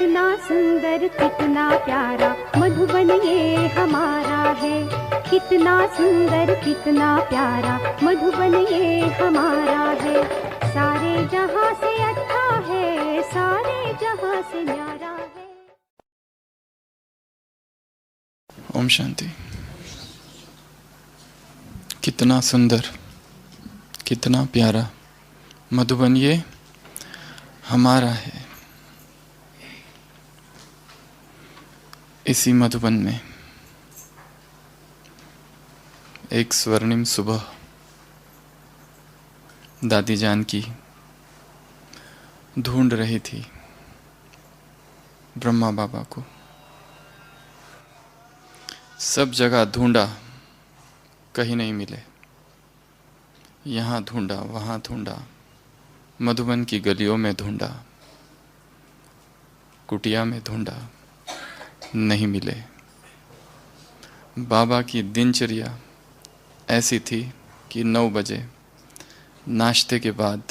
कितना सुंदर कितना प्यारा मधुबन ये हमारा है। कितना सुंदर कितना प्यारा मधुबन ये हमारा है। सारे जहां से अच्छा है, सारे जहां से न्यारा है। ओम शांति। कितना सुंदर कितना प्यारा मधुबन ये हमारा है। इसी मधुबन में एक स्वर्णिम सुबह दादी जानकी ढूंढ रही थी ब्रह्मा बाबा को। सब जगह ढूंढा, कहीं नहीं मिले। यहाँ ढूंढा, वहाँ ढूंढा, मधुबन की गलियों में ढूंढा, कुटिया में ढूंढा, नहीं मिले। बाबा की दिनचर्या ऐसी थी कि 9 बजे नाश्ते के बाद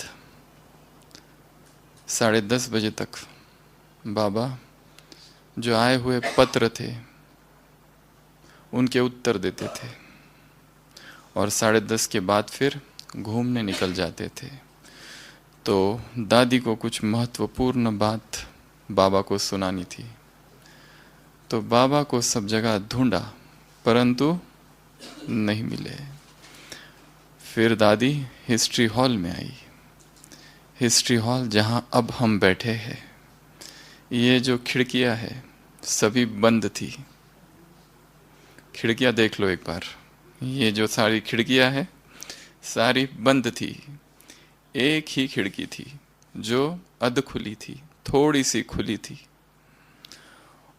10:30 बजे तक बाबा जो आए हुए पत्र थे उनके उत्तर देते थे और 10:30 के बाद फिर घूमने निकल जाते थे। तो दादी को कुछ महत्वपूर्ण बात बाबा को सुनानी थी, तो बाबा को सब जगह ढूंढा परंतु नहीं मिले। फिर दादी हिस्ट्री हॉल में आई। हिस्ट्री हॉल जहाँ अब हम बैठे हैं, ये जो खिड़कियाँ है सभी बंद थी। खिड़कियाँ देख लो एक बार, ये जो सारी खिड़कियाँ है सारी बंद थी। एक ही खिड़की थी जो अध खुली थी, थोड़ी सी खुली थी,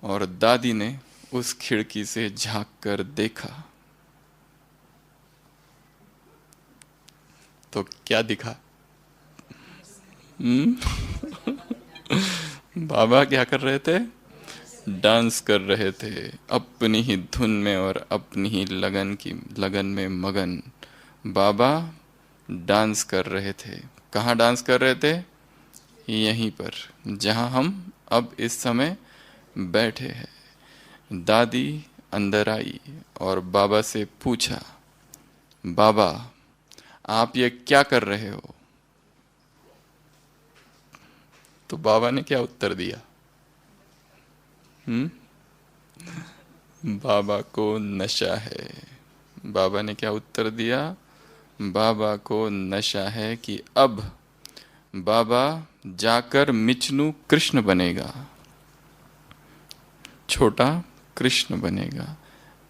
और दादी ने उस खिड़की से झांक कर देखा तो क्या दिखा? बाबा क्या कर रहे थे? डांस कर रहे थे अपनी ही धुन में और अपनी ही लगन में मगन। बाबा डांस कर रहे थे। कहाँ डांस कर रहे थे? यहीं पर जहाँ हम अब इस समय बैठे हैं। दादी अंदर आई और बाबा से पूछा, बाबा आप ये क्या कर रहे हो? तो बाबा ने क्या उत्तर दिया? बाबा को नशा है। बाबा ने क्या उत्तर दिया? बाबा को नशा है कि अब बाबा जाकर मिचनू कृष्ण बनेगा, छोटा कृष्ण बनेगा।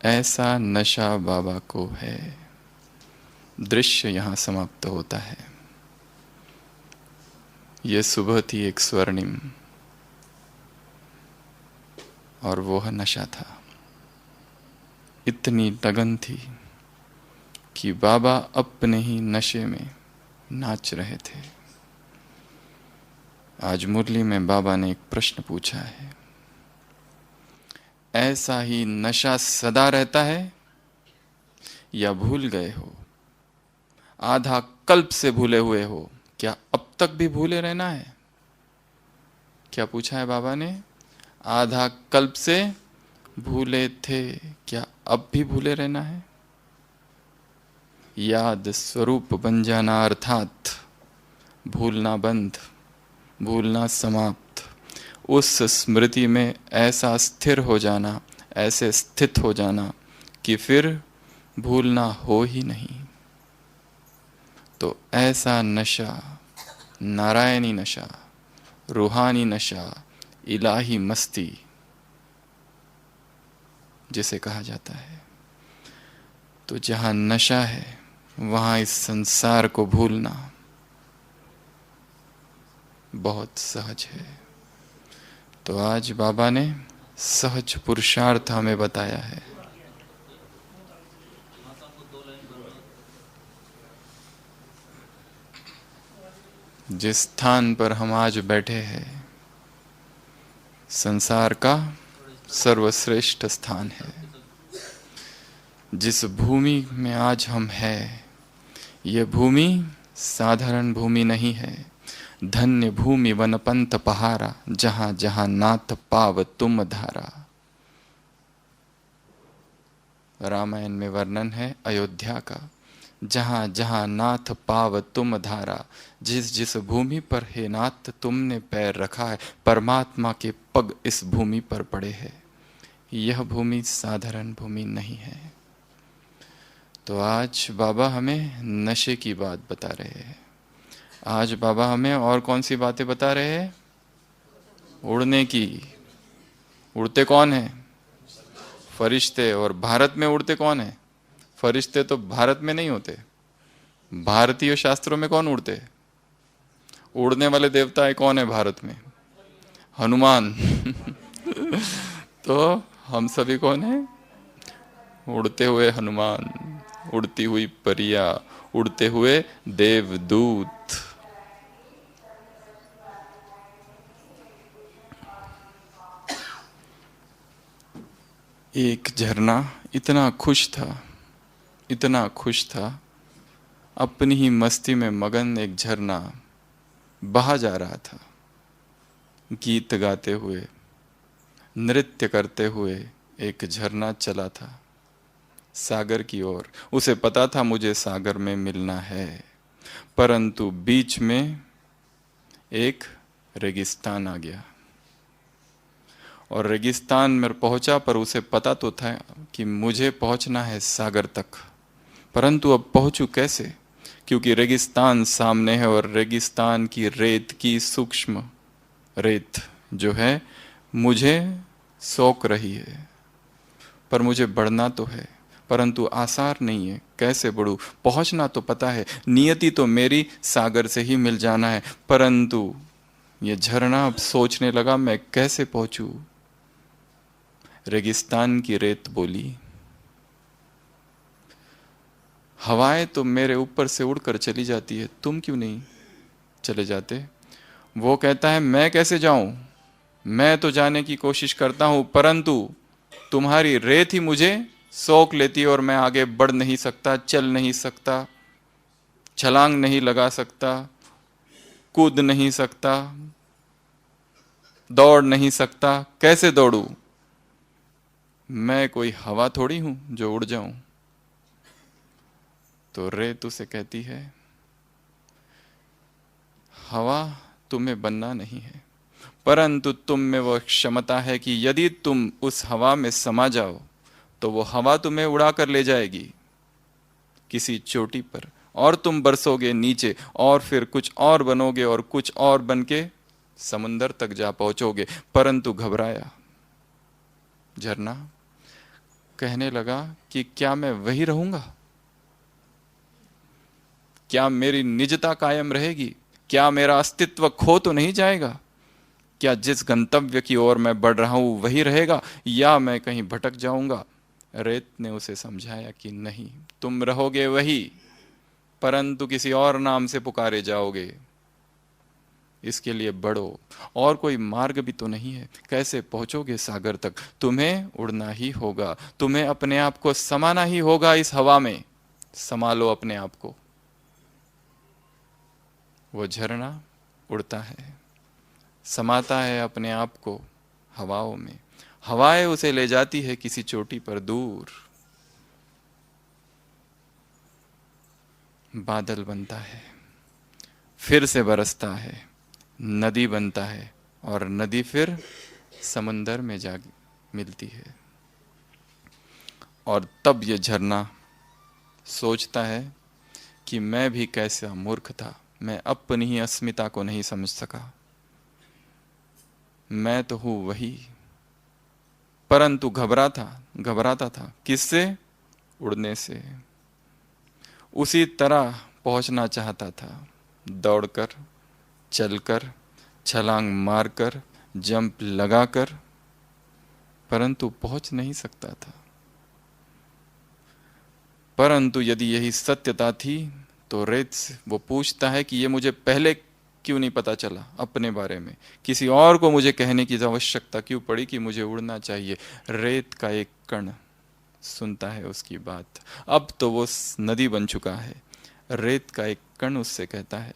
ऐसा नशा बाबा को है। दृश्य यहाँ समाप्त होता है। ये सुबह थी एक स्वर्णिम, और वो नशा था। इतनी लगन थी कि बाबा अपने ही नशे में नाच रहे थे। आज मुरली में बाबा ने एक प्रश्न पूछा है, ऐसा ही नशा सदा रहता है या भूल गए हो? आधा कल्प से भूले हुए हो, क्या अब तक भी भूले रहना है? क्या पूछा है बाबा ने? आधा कल्प से भूले थे, क्या अब भी भूले रहना है? याद स्वरूप बन जाना अर्थात भूलना बंद, भूलना समाप्त। उस स्मृति में ऐसा स्थिर हो जाना, ऐसे स्थित हो जाना कि फिर भूलना हो ही नहीं। तो ऐसा नशा, नारायणी नशा, रूहानी नशा, इलाही मस्ती जिसे कहा जाता है, तो जहाँ नशा है वहाँ इस संसार को भूलना बहुत सहज है। तो आज बाबा ने सहज पुरुषार्थ हमें बताया है। जिस स्थान पर हम आज बैठे हैं संसार का सर्वश्रेष्ठ स्थान है। जिस भूमि में आज हम हैं, यह भूमि साधारण भूमि नहीं है। धन्य भूमि वनपंथ पहारा, जहां जहां नाथ पाव तुम धारा। रामायण में वर्णन है अयोध्या का, जहां जहां नाथ पाव तुम धारा। जिस जिस भूमि पर हे नाथ तुमने पैर रखा है, परमात्मा के पग इस भूमि पर पड़े हैं। यह भूमि साधारण भूमि नहीं है। तो आज बाबा हमें नशे की बात बता रहे हैं। आज बाबा हमें और कौन सी बातें बता रहे हैं? उड़ने की। उड़ते कौन है? फरिश्ते। और भारत में उड़ते कौन है? फरिश्ते तो भारत में नहीं होते। भारतीय शास्त्रों में कौन उड़ते? उड़ने वाले देवता है कौन है भारत में? हनुमान। तो हम सभी कौन है? उड़ते हुए हनुमान, उड़ती हुई परिया, उड़ते हुए देवदूत। एक झरना इतना खुश था, इतना खुश था, अपनी ही मस्ती में मगन एक झरना बहा जा रहा था, गीत गाते हुए, नृत्य करते हुए एक झरना चला था सागर की ओर। उसे पता था मुझे सागर में मिलना है, परंतु बीच में एक रेगिस्तान आ गया और रेगिस्तान में पहुंचा, पर उसे पता तो था कि मुझे पहुंचना है सागर तक, परंतु अब पहुंचूं कैसे? क्योंकि रेगिस्तान सामने है और रेगिस्तान की रेत की सूक्ष्म रेत जो है मुझे सोख रही है। पर मुझे बढ़ना तो है, परंतु आसार नहीं है। कैसे बढ़ूं? पहुंचना तो पता है, नियति तो मेरी सागर से ही मिल जाना है, परंतु ये झरना अब सोचने लगा मैं कैसे पहुंचूं। रेगिस्तान की रेत बोली, हवाएं तो मेरे ऊपर से उड़कर चली जाती है, तुम क्यों नहीं चले जाते? वो कहता है मैं कैसे जाऊं, मैं तो जाने की कोशिश करता हूं, परंतु तुम्हारी रेत ही मुझे सोख लेती है और मैं आगे बढ़ नहीं सकता, चल नहीं सकता, छलांग नहीं लगा सकता, कूद नहीं सकता, दौड़ नहीं सकता। कैसे दौड़ूं? मैं कोई हवा थोड़ी हूं जो उड़ जाऊं। तो रेत उसे कहती है, हवा तुम्हें बनना नहीं है, परंतु तुम में वह क्षमता है कि यदि तुम उस हवा में समा जाओ तो वो हवा तुम्हें उड़ा कर ले जाएगी किसी चोटी पर, और तुम बरसोगे नीचे और फिर कुछ और बनोगे और कुछ और बन के समुंदर तक जा पहुंचोगे। परंतु घबराया झरना, कहने लगा कि क्या मैं वही रहूंगा? क्या मेरी निजता कायम रहेगी? क्या मेरा अस्तित्व खो तो नहीं जाएगा? क्या जिस गंतव्य की ओर मैं बढ़ रहा हूं वही रहेगा, या मैं कहीं भटक जाऊंगा? रेत ने उसे समझाया कि नहीं, तुम रहोगे वही, परंतु किसी और नाम से पुकारे जाओगे। इसके लिए बढ़ो, और कोई मार्ग भी तो नहीं है। कैसे पहुंचोगे सागर तक? तुम्हें उड़ना ही होगा, तुम्हें अपने आप को समाना ही होगा इस हवा में। संभालो अपने आप को। वो झरना उड़ता है, समाता है अपने आप को हवाओं में। हवाएं उसे ले जाती है किसी चोटी पर दूर। बादल बनता है, फिर से बरसता है, नदी बनता है, और नदी फिर समंदर में जा मिलती है। और तब ये झरना सोचता है कि मैं भी कैसा मूर्ख था, मैं अपनी ही अस्मिता को नहीं समझ सका। मैं तो हूं वही, परंतु घबराता था। किससे? उड़ने से। उसी तरह पहुंचना चाहता था, दौड़कर, चलकर, छलांग मारकर, जंप लगाकर, परंतु पहुंच नहीं सकता था। परंतु यदि यही सत्यता थी तो रेत से वो पूछता है कि ये मुझे पहले क्यों नहीं पता चला अपने बारे में? किसी और को मुझे कहने की आवश्यकता क्यों पड़ी कि मुझे उड़ना चाहिए? रेत का एक कण सुनता है उसकी बात। अब तो वो नदी बन चुका है। रेत का एक कण उससे कहता है,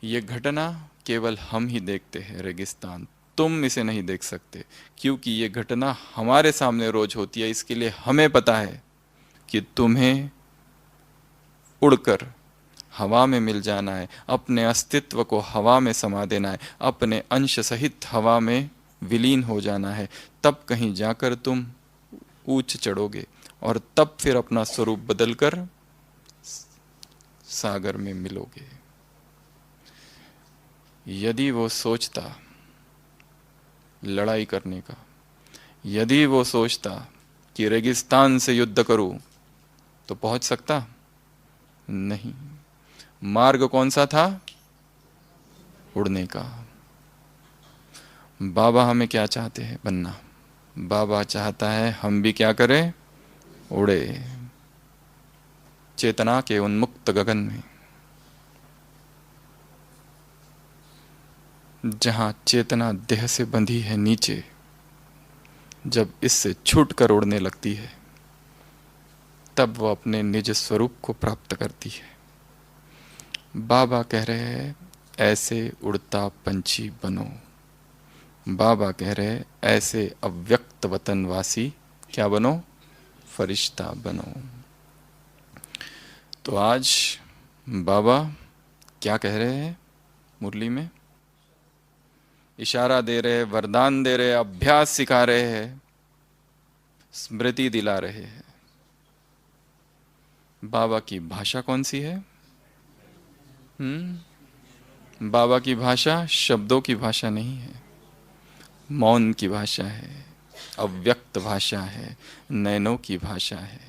ये घटना केवल हम ही देखते हैं, रेगिस्तान, तुम इसे नहीं देख सकते, क्योंकि ये घटना हमारे सामने रोज होती है। इसके लिए हमें पता है कि तुम्हें उड़कर हवा में मिल जाना है, अपने अस्तित्व को हवा में समा देना है, अपने अंश सहित हवा में विलीन हो जाना है। तब कहीं जाकर तुम ऊंच चढ़ोगे और तब फिर अपना स्वरूप बदलकर सागर में मिलोगे। यदि वो सोचता लड़ाई करने का, यदि वो सोचता कि रेगिस्तान से युद्ध करूं, तो पहुंच सकता नहीं। मार्ग कौन सा था? उड़ने का। बाबा हमें क्या चाहते हैं बनना? बाबा चाहता है हम भी क्या करें? उड़े चेतना के उन्मुक्त गगन में, जहां चेतना देह से बंधी है नीचे, जब इससे छूटकर उड़ने लगती है तब वह अपने निज स्वरूप को प्राप्त करती है। बाबा कह रहे हैं ऐसे उड़ता पंछी बनो। बाबा कह रहे हैं ऐसे अव्यक्त वतनवासी क्या बनो? फरिश्ता बनो। तो आज बाबा क्या कह रहे हैं मुरली में? इशारा दे रहे, वरदान दे रहे, अभ्यास सिखा रहे हैं, स्मृति दिला रहे हैं। बाबा की भाषा कौन सी है? बाबा की भाषा शब्दों की भाषा नहीं है, मौन की भाषा है, अव्यक्त भाषा है, नैनों की भाषा है।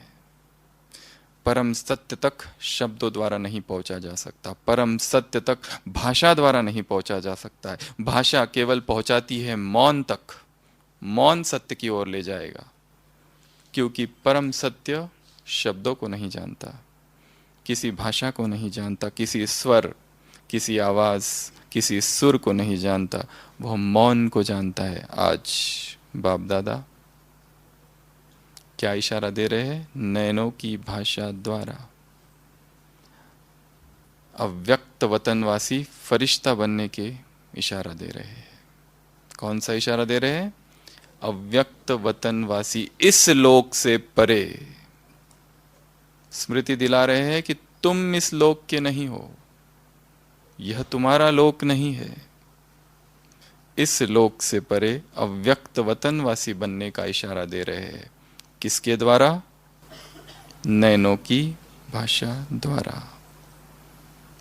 परम सत्य तक शब्दों द्वारा नहीं पहुंचा जा सकता, परम सत्य तक भाषा द्वारा नहीं पहुंचा जा सकता है। भाषा केवल पहुंचाती है मौन तक, मौन सत्य की ओर ले जाएगा, क्योंकि परम सत्य शब्दों को नहीं जानता, किसी भाषा को नहीं जानता, किसी स्वर, किसी आवाज, किसी सुर को नहीं जानता, वह मौन को जानता है। आज बाप दादा क्या इशारा दे रहे हैं? नैनों की भाषा द्वारा अव्यक्त वतनवासी फरिश्ता बनने के इशारा दे रहे हैं। कौन सा इशारा दे रहे हैं? अव्यक्त वतनवासी, इस लोक से परे। स्मृति दिला रहे हैं कि तुम इस लोक के नहीं हो, यह तुम्हारा लोक नहीं है। इस लोक से परे अव्यक्त वतनवासी बनने का इशारा दे रहे हैं। किसके द्वारा? नैनों की भाषा द्वारा।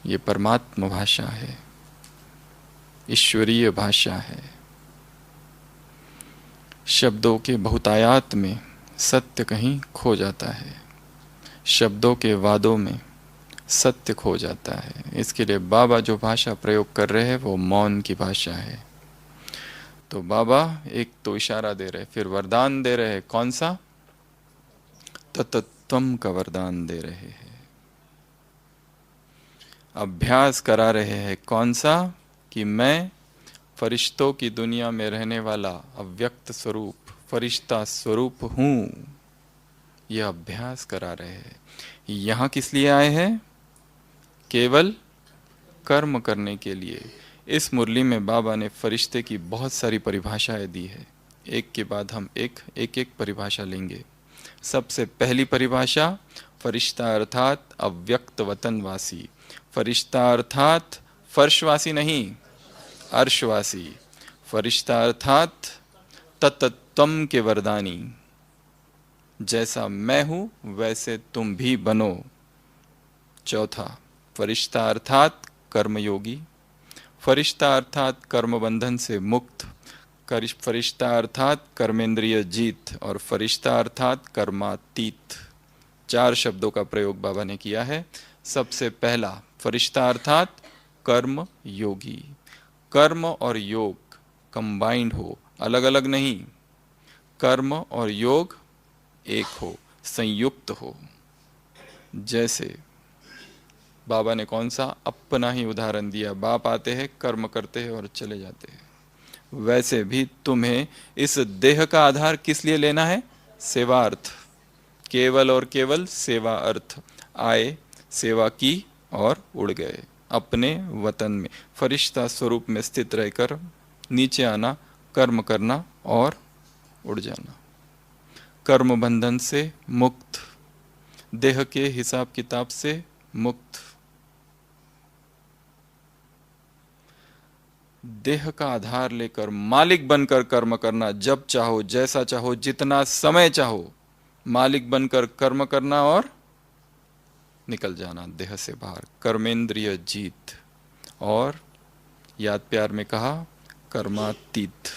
ये परमात्मा भाषा है, ईश्वरीय भाषा है। शब्दों के बहुतायात में सत्य कहीं खो जाता है, शब्दों के वादों में सत्य खो जाता है। इसके लिए बाबा जो भाषा प्रयोग कर रहे हैं वो मौन की भाषा है। तो बाबा एक तो इशारा दे रहे, फिर वरदान दे रहे। कौन सा? तत्त्वम का वरदान दे रहे हैं। अभ्यास करा रहे हैं। कौन सा? कि मैं फरिश्तों की दुनिया में रहने वाला अव्यक्त स्वरूप, फरिश्ता स्वरूप हूं। यह अभ्यास करा रहे हैं। यहां किस लिए आए हैं? केवल कर्म करने के लिए। इस मुरली में बाबा ने फरिश्ते की बहुत सारी परिभाषाएं दी है। एक के बाद हम एक परिभाषा लेंगे। सबसे पहली परिभाषा, फरिश्ता अर्थात अव्यक्त वतनवासी। फरिश्ता अर्थात फर्शवासी नहीं, अर्शवासी। फरिश्ता अर्थात तत्त्वम के वरदानी। जैसा मैं हूं वैसे तुम भी बनो। चौथा, फरिश्ता अर्थात कर्मयोगी। फरिश्ता अर्थात कर्म बंधन से मुक्त। फरिश्ता अर्थात कर्मेंद्रिय जीत। और फरिश्ता अर्थात कर्मातीत। 4 शब्दों का प्रयोग बाबा ने किया है। सबसे पहला, फरिश्ता अर्थात कर्म योगी। कर्म और योग कंबाइंड हो, अलग अलग नहीं। कर्म और योग एक हो, संयुक्त हो। जैसे बाबा ने कौन सा अपना ही उदाहरण दिया, बाप आते हैं, कर्म करते हैं और चले जाते हैं। वैसे भी तुम्हें इस देह का आधार किस लिए लेना है? सेवार्थ। केवल और केवल सेवा अर्थ। आए, सेवा की और उड़ गए। अपने वतन में, फरिश्ता स्वरूप में स्थित रहकर नीचे आना, कर्म करना और उड़ जाना। कर्म बंधन से मुक्त, देह के हिसाब किताब से मुक्त, देह का आधार लेकर मालिक बनकर कर्म करना, जब चाहो, जैसा चाहो, जितना समय चाहो, मालिक बनकर कर्म करना और निकल जाना देह से बाहर, कर्मेंद्रिय जीत। और याद प्यार में कहा कर्मातीत।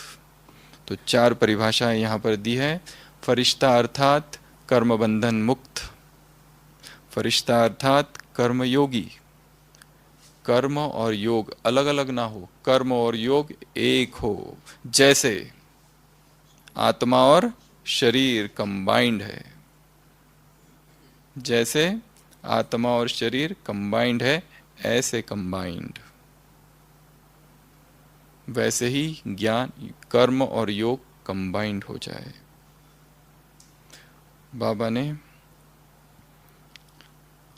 तो 4 परिभाषाएं यहां पर दी है। फरिश्ता अर्थात कर्म बंधन मुक्त, फरिश्ता अर्थात कर्मयोगी, कर्म और योग अलग अलग ना हो, कर्म और योग एक हो। जैसे आत्मा और शरीर कंबाइंड है, जैसे आत्मा और शरीर कंबाइंड है, ऐसे कंबाइंड, वैसे ही ज्ञान, कर्म और योग कंबाइंड हो जाए। बाबा ने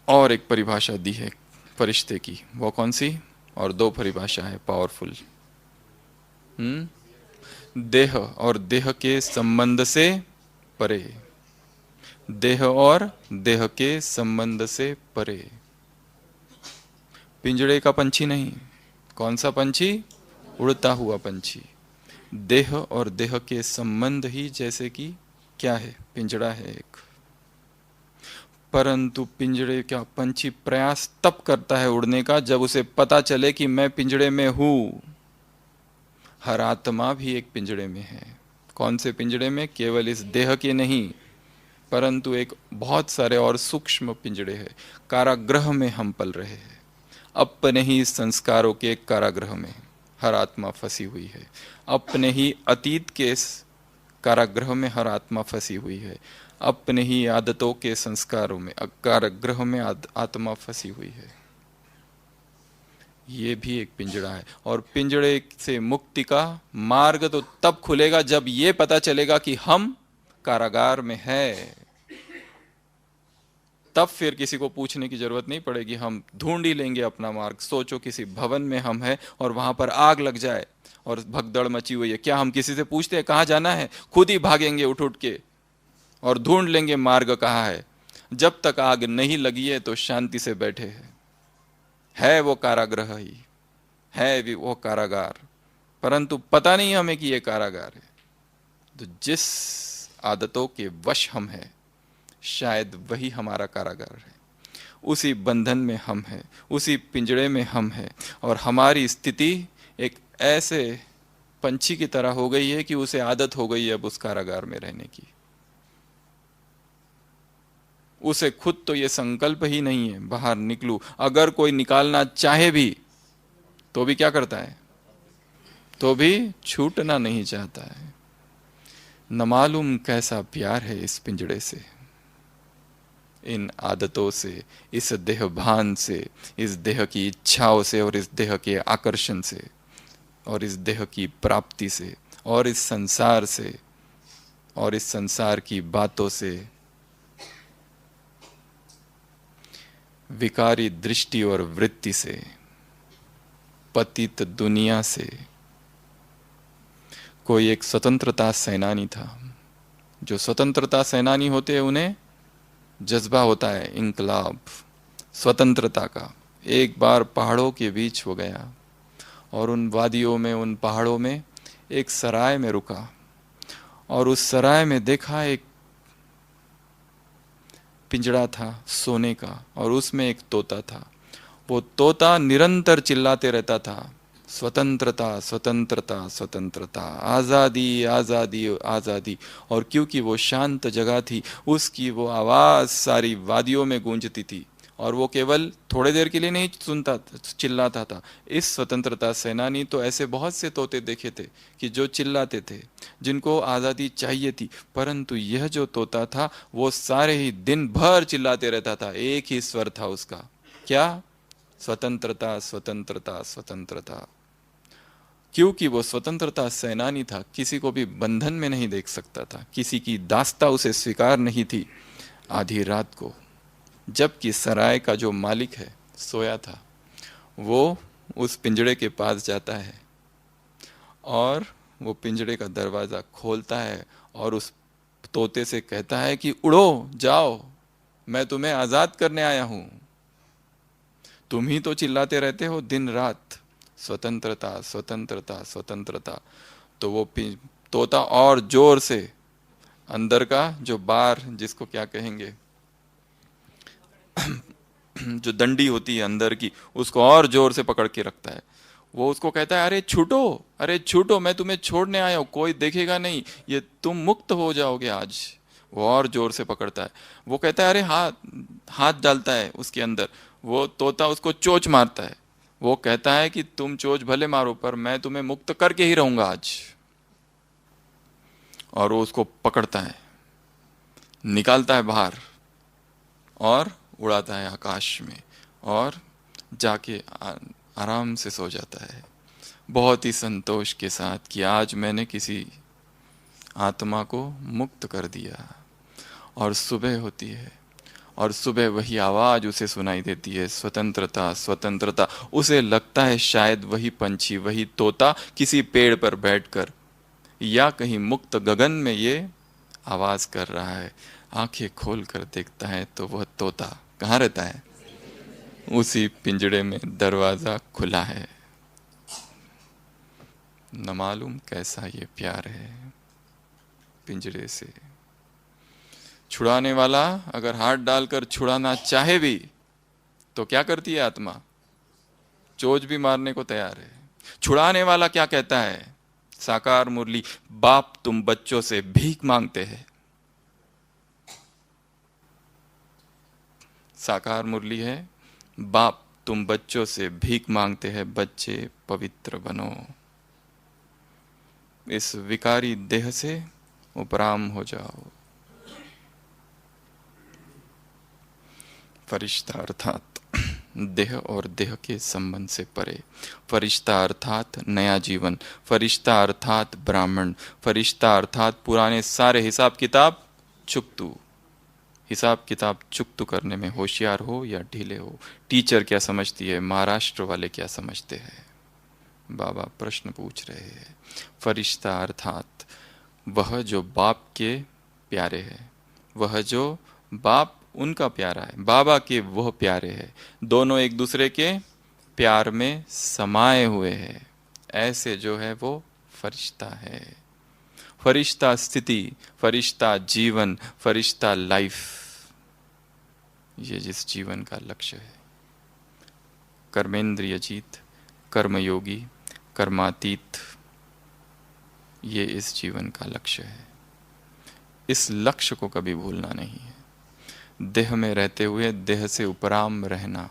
और एक परिभाषा दी है फरिश्ते की, वो कौन सी? और 2 परिभाषा है पावरफुल। देह और देह के संबंध से परे, देह और देह के संबंध से परे। पिंजड़े का पंछी नहीं, कौन सा पंछी? उड़ता हुआ पंछी। देह और देह के संबंध ही जैसे कि क्या है? पिंजड़ा है एक। परंतु पिंजड़े का पंछी प्रयास तब करता है उड़ने का जब उसे पता चले कि मैं पिंजड़े में हूं। हर आत्मा भी एक पिंजड़े में है। कौन से पिंजड़े में? केवल इस देह के नहीं, परंतु एक बहुत सारे और सूक्ष्म पिंजड़े हैं। कारागृह में हम पल रहे हैं, अपने ही संस्कारों के कारागृह में हर आत्मा फंसी हुई है, अपने ही अतीत के कारागृह में हर आत्मा फंसी हुई है, अपने ही आदतों के संस्कारों में कारागृह में आत्मा फंसी हुई है। ये भी एक पिंजड़ा है। और पिंजड़े से मुक्ति का मार्ग तो तब खुलेगा जब ये पता चलेगा कि हम कारागार में है। तब फिर किसी को पूछने की जरूरत नहीं पड़ेगी, हम ढूंढ ही लेंगे अपना मार्ग। सोचो किसी भवन में हम हैं और वहां पर आग लग जाए और भगदड़ मची हुई है, क्या हम किसी से पूछते हैं कहाँ जाना है? खुद ही भागेंगे उठ उठ के और ढूंढ लेंगे मार्ग कहाँ है। जब तक आग नहीं लगी है तो शांति से बैठे हैं। है वो कारागृह ही है, वो कारागार, परंतु पता नहीं हमें कि ये कारागार है। तो जिस आदतों के वश हम हैं, शायद वही हमारा कारागार है। उसी बंधन में हम हैं, उसी पिंजड़े में हम हैं। और हमारी स्थिति एक ऐसे पंछी की तरह हो गई है कि उसे आदत हो गई है अब उस कारागार में रहने की। उसे खुद तो ये संकल्प ही नहीं है बाहर निकलूं। अगर कोई निकालना चाहे भी तो भी क्या करता है? तो भी छूटना नहीं चाहता है। न मालूम कैसा प्यार है इस पिंजड़े से, इन आदतों से, इस देह भान से, इस देह की इच्छाओं से और इस देह के आकर्षण से और इस देह की प्राप्ति से और इस संसार से और इस संसार की बातों से, विकारी दृष्टि और वृत्ति से, पतित दुनिया से। कोई एक स्वतंत्रता सेनानी था। जो स्वतंत्रता सेनानी होते हैं उन्हें जज्बा होता है इंकलाब, स्वतंत्रता का। एक बार पहाड़ों के बीच हो गया और उन वादियों में, उन पहाड़ों में एक सराय में रुका और उस सराय में देखा एक पिंजड़ा था सोने का और उसमें एक तोता था। वो तोता निरंतर चिल्लाते रहता था, स्वतंत्रता स्वतंत्रता स्वतंत्रता, आज़ादी आज़ादी आज़ादी। और क्योंकि वो शांत जगह थी, उसकी वो आवाज़ सारी वादियों में गूंजती थी और वो केवल थोड़े देर के लिए नहीं सुनता, चिल्लाता था। इस स्वतंत्रता सेनानी तो ऐसे बहुत से तोते देखे थे कि जो चिल्लाते थे, जिनको आज़ादी चाहिए थी, परंतु यह जो तोता था वो सारे ही दिन भर चिल्लाते रहता था। एक ही स्वर था उसका, क्या? स्वतंत्रता स्वतंत्रता स्वतंत्रता। क्योंकि वो स्वतंत्रता सेनानी था, किसी को भी बंधन में नहीं देख सकता था, किसी की दास्ता उसे स्वीकार नहीं थी। आधी रात को जबकि सराय का जो मालिक है सोया था, वो उस पिंजड़े के पास जाता है और वो पिंजड़े का दरवाज़ा खोलता है और उस तोते से कहता है कि उड़ो जाओ, मैं तुम्हें आज़ाद करने आया हूँ। तुम ही तो चिल्लाते रहते हो दिन रात, स्वतंत्रता स्वतंत्रता स्वतंत्रता। तो वो तोता और जोर से अंदर का जो बार, जिसको क्या कहेंगे, जो डंडी होती है अंदर की, उसको और जोर से पकड़ के रखता है। वो उसको कहता है, अरे छूटो, अरे छूटो, मैं तुम्हें छोड़ने आया हूं, कोई देखेगा नहीं, ये तुम मुक्त हो जाओगे आज। वो और जोर से पकड़ता है। वो कहता है, अरे हाथ, हाथ डालता है उसके अंदर। वो तोता उसको चोंच मारता है। वो कहता है कि तुम चोंच भले मारो, पर मैं तुम्हें मुक्त करके ही रहूंगा आज। और वो उसको पकड़ता है, निकालता है बाहर और उड़ाता है आकाश में, और जाके आराम से सो जाता है, बहुत ही संतोष के साथ कि आज मैंने किसी आत्मा को मुक्त कर दिया। और सुबह होती है, और सुबह वही आवाज उसे सुनाई देती है, स्वतंत्रता स्वतंत्रता। उसे लगता है शायद वही पंछी, वही तोता किसी पेड़ पर बैठकर या कहीं मुक्त गगन में ये आवाज कर रहा है। आंखें खोल कर देखता है तो वह तोता कहाँ रहता है? उसी पिंजड़े में, दरवाजा खुला है। न मालूम कैसा ये प्यार है पिंजड़े से। छुड़ाने वाला अगर हाथ डालकर छुड़ाना चाहे भी तो क्या करती है आत्मा? चोंच भी मारने को तैयार है। छुड़ाने वाला क्या कहता है? साकार मुरली, बाप तुम बच्चों से भीख मांगते हैं। साकार मुरली है, बाप तुम बच्चों से भीख मांगते हैं, बच्चे पवित्र बनो। इस विकारी देह से उपराम हो जाओ। फरिश्ता अर्थात देह और देह के संबंध से परे। फरिश्ता अर्थात नया जीवन, फरिश्ता अर्थात ब्राह्मण, फरिश्ता अर्थात पुराने सारे हिसाब किताब चुकतू। हिसाब किताब चुकतू करने में होशियार हो या ढीले हो। टीचर क्या समझती है, महाराष्ट्र वाले क्या समझते हैं? बाबा प्रश्न पूछ रहे हैं। फरिश्ता अर्थात वह जो बाप के प्यारे है, वह जो बाप उनका प्यारा है, बाबा के वह प्यारे है, दोनों एक दूसरे के प्यार में समाये हुए हैं, ऐसे जो है वो फरिश्ता है। फरिश्ता स्थिति, फरिश्ता जीवन, फरिश्ता लाइफ, ये जिस जीवन का लक्ष्य है। कर्मेंद्रिय जीत, कर्मयोगी, कर्मातीत, ये इस जीवन का लक्ष्य है। इस लक्ष्य को कभी भूलना नहीं है। देह में रहते हुए देह से उपराम रहना,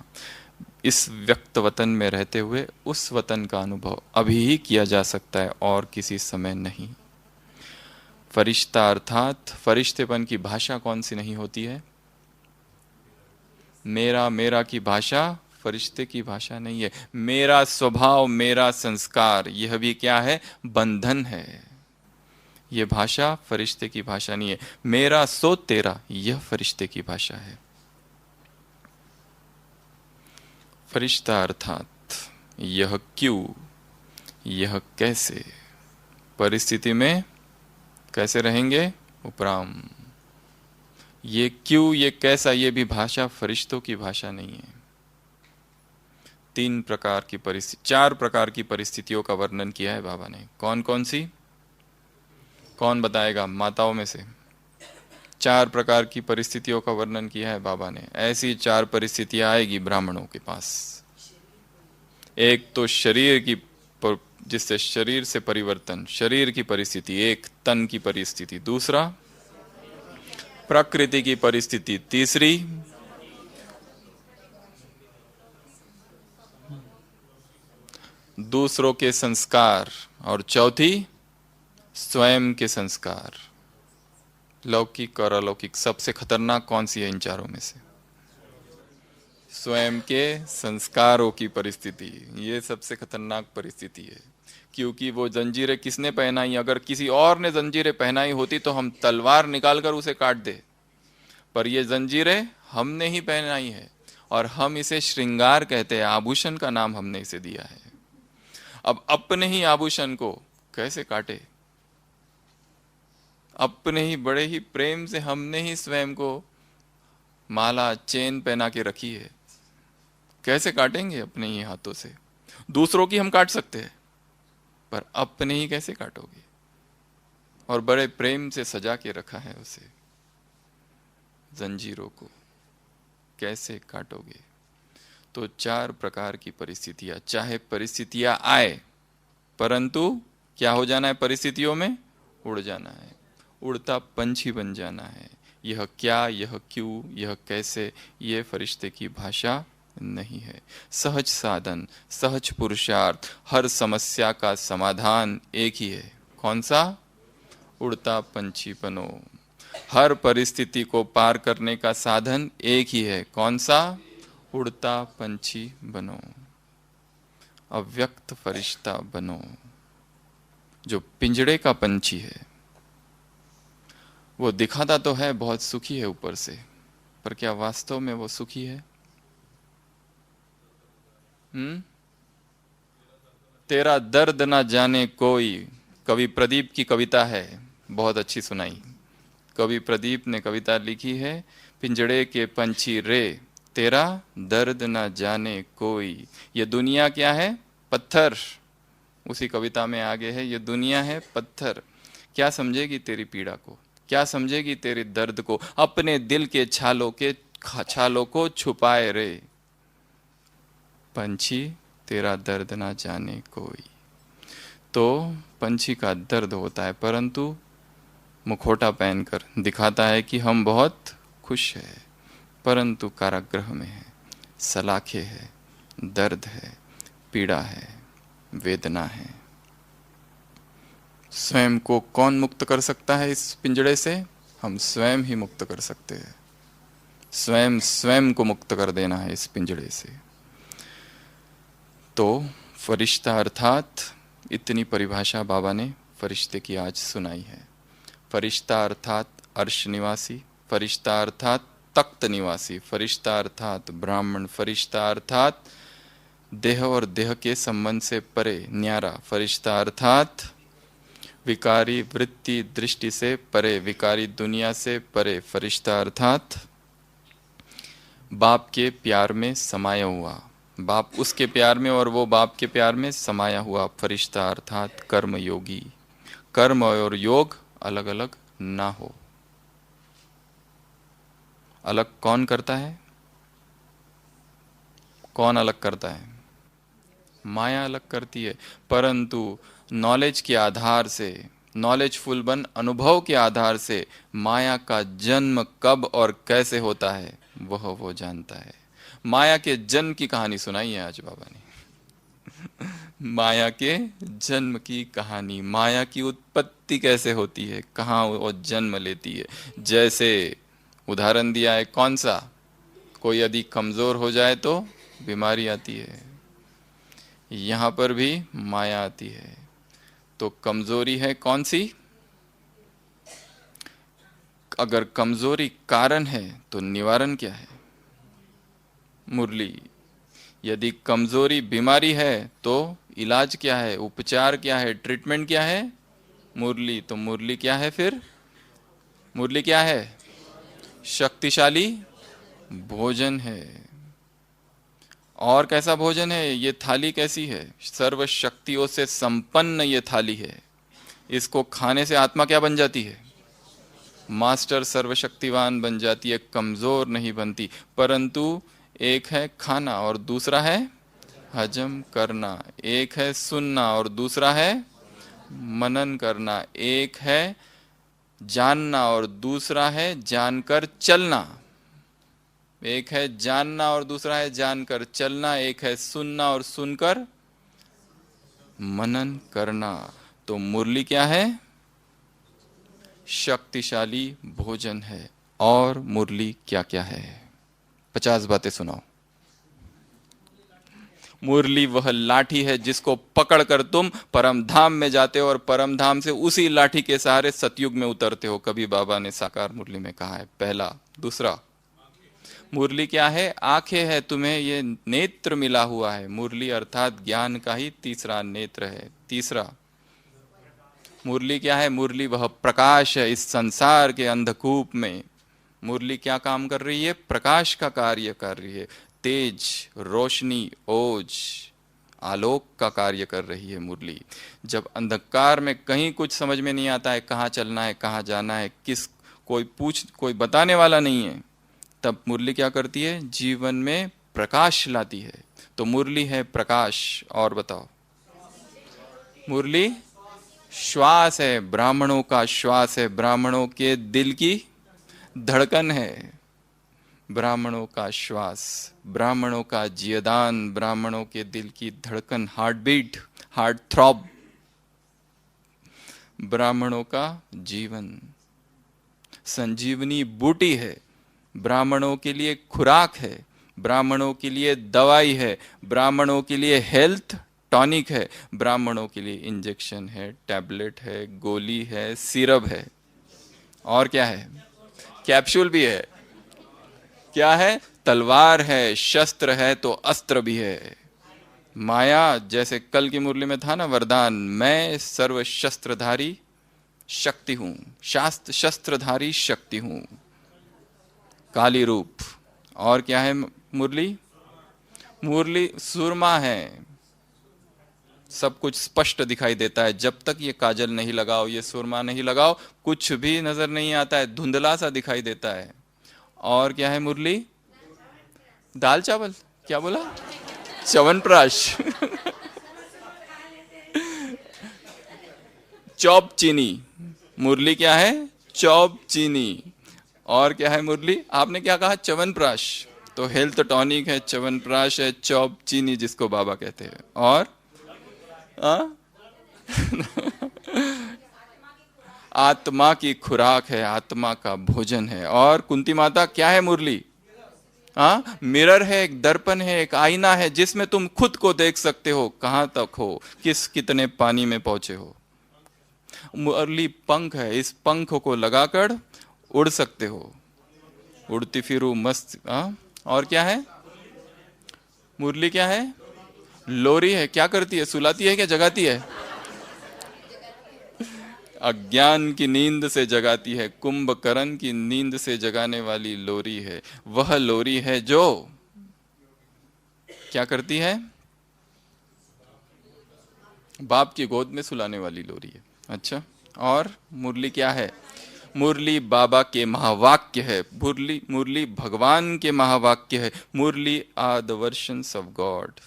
इस व्यक्त वतन में रहते हुए उस वतन का अनुभव अभी ही किया जा सकता है और किसी समय नहीं। फरिश्ता अर्थात फरिश्तेपन की भाषा कौन सी नहीं होती है? मेरा, मेरा की भाषा फरिश्ते की भाषा नहीं है। मेरा स्वभाव, मेरा संस्कार, यह भी क्या है? बंधन है। यह भाषा फरिश्ते की भाषा नहीं है। मेरा सो तेरा, यह फरिश्ते की भाषा है। फरिश्ता अर्थात यह क्यों, यह कैसे, परिस्थिति में कैसे रहेंगे? उपराम। ये क्यों, ये कैसा, ये भी भाषा फरिश्तों की भाषा नहीं है। तीन प्रकार की परिस्थिति, चार प्रकार की परिस्थितियों का वर्णन किया है बाबा ने। कौन कौन सी? कौन बताएगा माताओं में से? चार प्रकार की परिस्थितियों का वर्णन किया है बाबा ने। ऐसी चार परिस्थितियां आएगी ब्राह्मणों के पास। एक तो शरीर की, जिससे शरीर से परिवर्तन, शरीर की परिस्थिति, एक तन की परिस्थिति। दूसरा प्रकृति की परिस्थिति। तीसरी दूसरों के संस्कार। और चौथी स्वयं के संस्कार। लौकिक और अलौकिक, सबसे खतरनाक कौन सी है इन चारों में से? स्वयं के संस्कारों की परिस्थिति, ये सबसे खतरनाक परिस्थिति है। क्योंकि वो जंजीरें किसने पहनाई? अगर किसी और ने जंजीरें पहनाई होती तो हम तलवार निकालकर उसे काट दे, पर ये जंजीरें हमने ही पहनाई है। और हम इसे श्रृंगार कहते हैं, आभूषण का नाम हमने इसे दिया है। अब अपने ही आभूषण को कैसे काटे? अपने ही बड़े ही प्रेम से हमने ही स्वयं को माला चेन पहना के रखी है, कैसे काटेंगे अपने ही हाथों से? दूसरों की हम काट सकते हैं, पर अपने ही कैसे काटोगे? और बड़े प्रेम से सजा के रखा है उसे, जंजीरों को कैसे काटोगे? तो 4 प्रकार की परिस्थितियां, चाहे परिस्थितियां आए, परंतु क्या हो जाना है? परिस्थितियों में उड़ जाना है, उड़ता पंछी बन जाना है। यह क्या, यह क्यों, यह कैसे, ये फरिश्ते की भाषा नहीं है। सहज साधन, सहज पुरुषार्थ, हर समस्या का समाधान एक ही है। कौन सा? उड़ता पंछी बनो। हर परिस्थिति को पार करने का साधन एक ही है। कौन सा? उड़ता पंछी बनो, अव्यक्त फरिश्ता बनो। जो पिंजड़े का पंछी है वो दिखाता तो है बहुत सुखी है ऊपर से, पर क्या वास्तव में वो सुखी है? तेरा दर्द ना जाने कोई, कवि प्रदीप की कविता है, बहुत अच्छी सुनाई। कवि प्रदीप ने कविता लिखी है, पिंजड़े के पंछी रे, तेरा दर्द ना जाने कोई। ये दुनिया क्या है? पत्थर। उसी कविता में आगे है, ये दुनिया है पत्थर, क्या समझेगी तेरी पीड़ा को, क्या समझेगी तेरे दर्द को, अपने दिल के छालों को छुपाए रे पंछी, तेरा दर्द ना जाने कोई। तो पंछी का दर्द होता है, परंतु मुखौटा पहनकर दिखाता है कि हम बहुत खुश है, परंतु कारागृह में है, सलाखे है, दर्द है, पीड़ा है, वेदना है। स्वयं को कौन मुक्त कर सकता है इस पिंजड़े से? हम स्वयं ही मुक्त कर सकते हैं। स्वयं को मुक्त कर देना है इस पिंजड़े से। तो फरिश्ता अर्थात, इतनी परिभाषा बाबा ने फरिश्ते की आज सुनाई है। फरिश्ता अर्थात अर्श निवासी, फरिश्ता अर्थात तख्त निवासी, फरिश्ता अर्थात ब्राह्मण, फरिश्ता अर्थात देह और देह के संबंध से परे न्यारा, फरिश्ता अर्थात विकारी वृत्ति दृष्टि से परे, विकारी दुनिया से परे, फरिश्ता अर्थात बाप के प्यार में समाया हुआ, बाप उसके प्यार में और वो बाप के प्यार में समाया हुआ, फरिश्ता अर्थात कर्म योगी। कर्म और योग अलग अलग ना हो। अलग कौन करता है? कौन अलग करता है? माया अलग करती है। परंतु नॉलेज के आधार से, नॉलेजफुल बन अनुभव के आधार से माया का जन्म कब और कैसे होता है वह वो जानता है। माया के जन्म की कहानी सुनाई है आज बाबा ने। माया के जन्म की कहानी, माया की उत्पत्ति कैसे होती है, कहाँ वो जन्म लेती है। जैसे उदाहरण दिया है, कौन सा? कोई यदि कमजोर हो जाए तो बीमारी आती है, यहाँ पर भी माया आती है। तो कमजोरी है कौन सी? अगर कमजोरी कारण है तो निवारण क्या है? मुरली। यदि कमजोरी बीमारी है तो इलाज क्या है, उपचार क्या है, ट्रीटमेंट क्या है? मुरली। तो मुरली क्या है फिर? मुरली क्या है? शक्तिशाली भोजन है। और कैसा भोजन है? ये थाली कैसी है? सर्व शक्तियों से संपन्न ये थाली है। इसको खाने से आत्मा क्या बन जाती है? मास्टर सर्वशक्तिवान बन जाती है, कमजोर नहीं बनती। परंतु एक है खाना और दूसरा है हजम करना, एक है सुनना और दूसरा है मनन करना, एक है जानना और दूसरा है जानकर चलना, एक है जानना और दूसरा है जानकर चलना, एक है सुनना और सुनकर मनन करना। तो मुरली क्या है? शक्तिशाली भोजन है। और मुरली क्या क्या है? 50 बातें सुनाओ। मुरली वह लाठी है जिसको पकड़कर तुम परम धाम में जाते हो और परम धाम से उसी लाठी के सहारे सतयुग में उतरते हो। कभी बाबा ने साकार मुरली में कहा है। पहला। दूसरा, मुरली क्या है? आंखें है, तुम्हें ये नेत्र मिला हुआ है। मुरली अर्थात ज्ञान का ही तीसरा नेत्र है। तीसरा, मुरली क्या है? मुरली वह प्रकाश है इस संसार के अंधकूप में। मुरली क्या काम कर रही है? प्रकाश का कार्य कर रही है। तेज, रोशनी, ओज, आलोक का कार्य कर रही है मुरली। जब अंधकार में कहीं कुछ समझ में नहीं आता है, कहाँ चलना है, कहाँ जाना है, कोई बताने वाला नहीं है, तब मुरली क्या करती है? जीवन में प्रकाश लाती है। तो मुरली है प्रकाश। और बताओ, मुरली श्वास है, ब्राह्मणों का श्वास है, ब्राह्मणों के दिल की धड़कन है। ब्राह्मणों का श्वास, ब्राह्मणों का जियदान, ब्राह्मणों के दिल की धड़कन, हार्ट बीट, हार्ट थ्रॉब, ब्राह्मणों का जीवन। संजीवनी बूटी है, ब्राह्मणों के लिए खुराक है, ब्राह्मणों के लिए दवाई है, ब्राह्मणों के लिए हेल्थ टॉनिक है, ब्राह्मणों के लिए इंजेक्शन है, टैबलेट है, गोली है, सिरप है, और क्या है? कैप्सूल भी है। क्या है? तलवार है, शस्त्र है, तो अस्त्र भी है। माया, जैसे कल की मुरली में था ना वरदान, मैं सर्व शस्त्रधारी शक्ति हूं, शास्त्र शस्त्रधारी शक्ति हूं, काली रूप। और क्या है मुरली? मुरली सुरमा है, सब कुछ स्पष्ट दिखाई देता है। जब तक ये काजल नहीं लगाओ, ये सुरमा नहीं लगाओ, कुछ भी नजर नहीं आता है, धुंधला सा दिखाई देता है। और क्या है मुरली? दाल चावल, क्या बोला? च्यवनप्राश चौप चीनी। मुरली क्या है? चौप चीनी। और क्या है मुरली? आपने क्या कहा? च्यवनप्राश। तो हेल्थ टॉनिक है, च्यवनप्राश है, चौप चीनी जिसको बाबा कहते हैं। और आत्मा की खुराक है, आत्मा का भोजन है। और कुंती माता क्या है मुरली? मिरर है, एक दर्पण है, एक आईना है, जिसमें तुम खुद को देख सकते हो, कहां तक हो, कितने पानी में पहुंचे हो। मुरली पंख है, इस पंख को लगाकर उड़ सकते हो, उड़ती फिरू मस्त। और क्या है? मुरली क्या है? लोरी है। क्या करती है? सुलाती है क्या जगाती है? अज्ञान की नींद से जगाती है, कुंभकर्ण की नींद से जगाने वाली लोरी है। वह लोरी है जो क्या करती है? बाप की गोद में सुलाने वाली लोरी है। अच्छा, और मुरली क्या है? मुरली बाबा के महावाक्य है, मुरली भगवान के महावाक्य है। मुरली are the versions of God.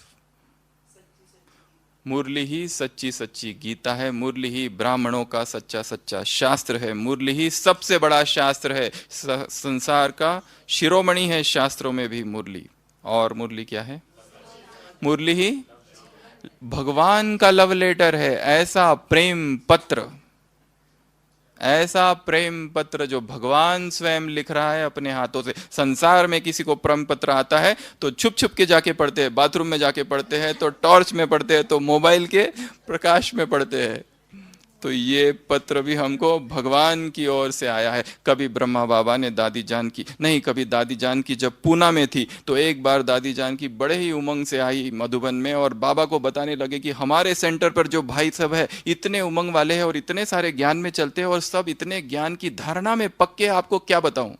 मुरली ही सच्ची सच्ची गीता है, मुरली ही ब्राह्मणों का सच्चा सच्चा शास्त्र है, मुरली ही सबसे बड़ा शास्त्र है, संसार का शिरोमणि है शास्त्रों में भी मुरली। और मुरली क्या है? मुरली ही भगवान का लव लेटर है, ऐसा प्रेम पत्र, ऐसा प्रेम पत्र जो भगवान स्वयं लिख रहा है अपने हाथों से। संसार में किसी को प्रेम पत्र आता है तो छुप छुप के जाके पढ़ते हैं, बाथरूम में जाके पढ़ते हैं, तो टॉर्च में पढ़ते हैं, तो मोबाइल के प्रकाश में पढ़ते हैं। तो ये पत्र भी हमको भगवान की ओर से आया है। कभी ब्रह्मा बाबा ने दादी जान की नहीं, कभी दादी जान की जब पूना में थी तो एक बार दादी जान की बड़े ही उमंग से आई मधुबन में, और बाबा को बताने लगे कि हमारे सेंटर पर जो भाई सब है इतने उमंग वाले हैं और इतने सारे ज्ञान में चलते हैं और सब इतने ज्ञान की धारणा में पक्के, आपको क्या बताऊं।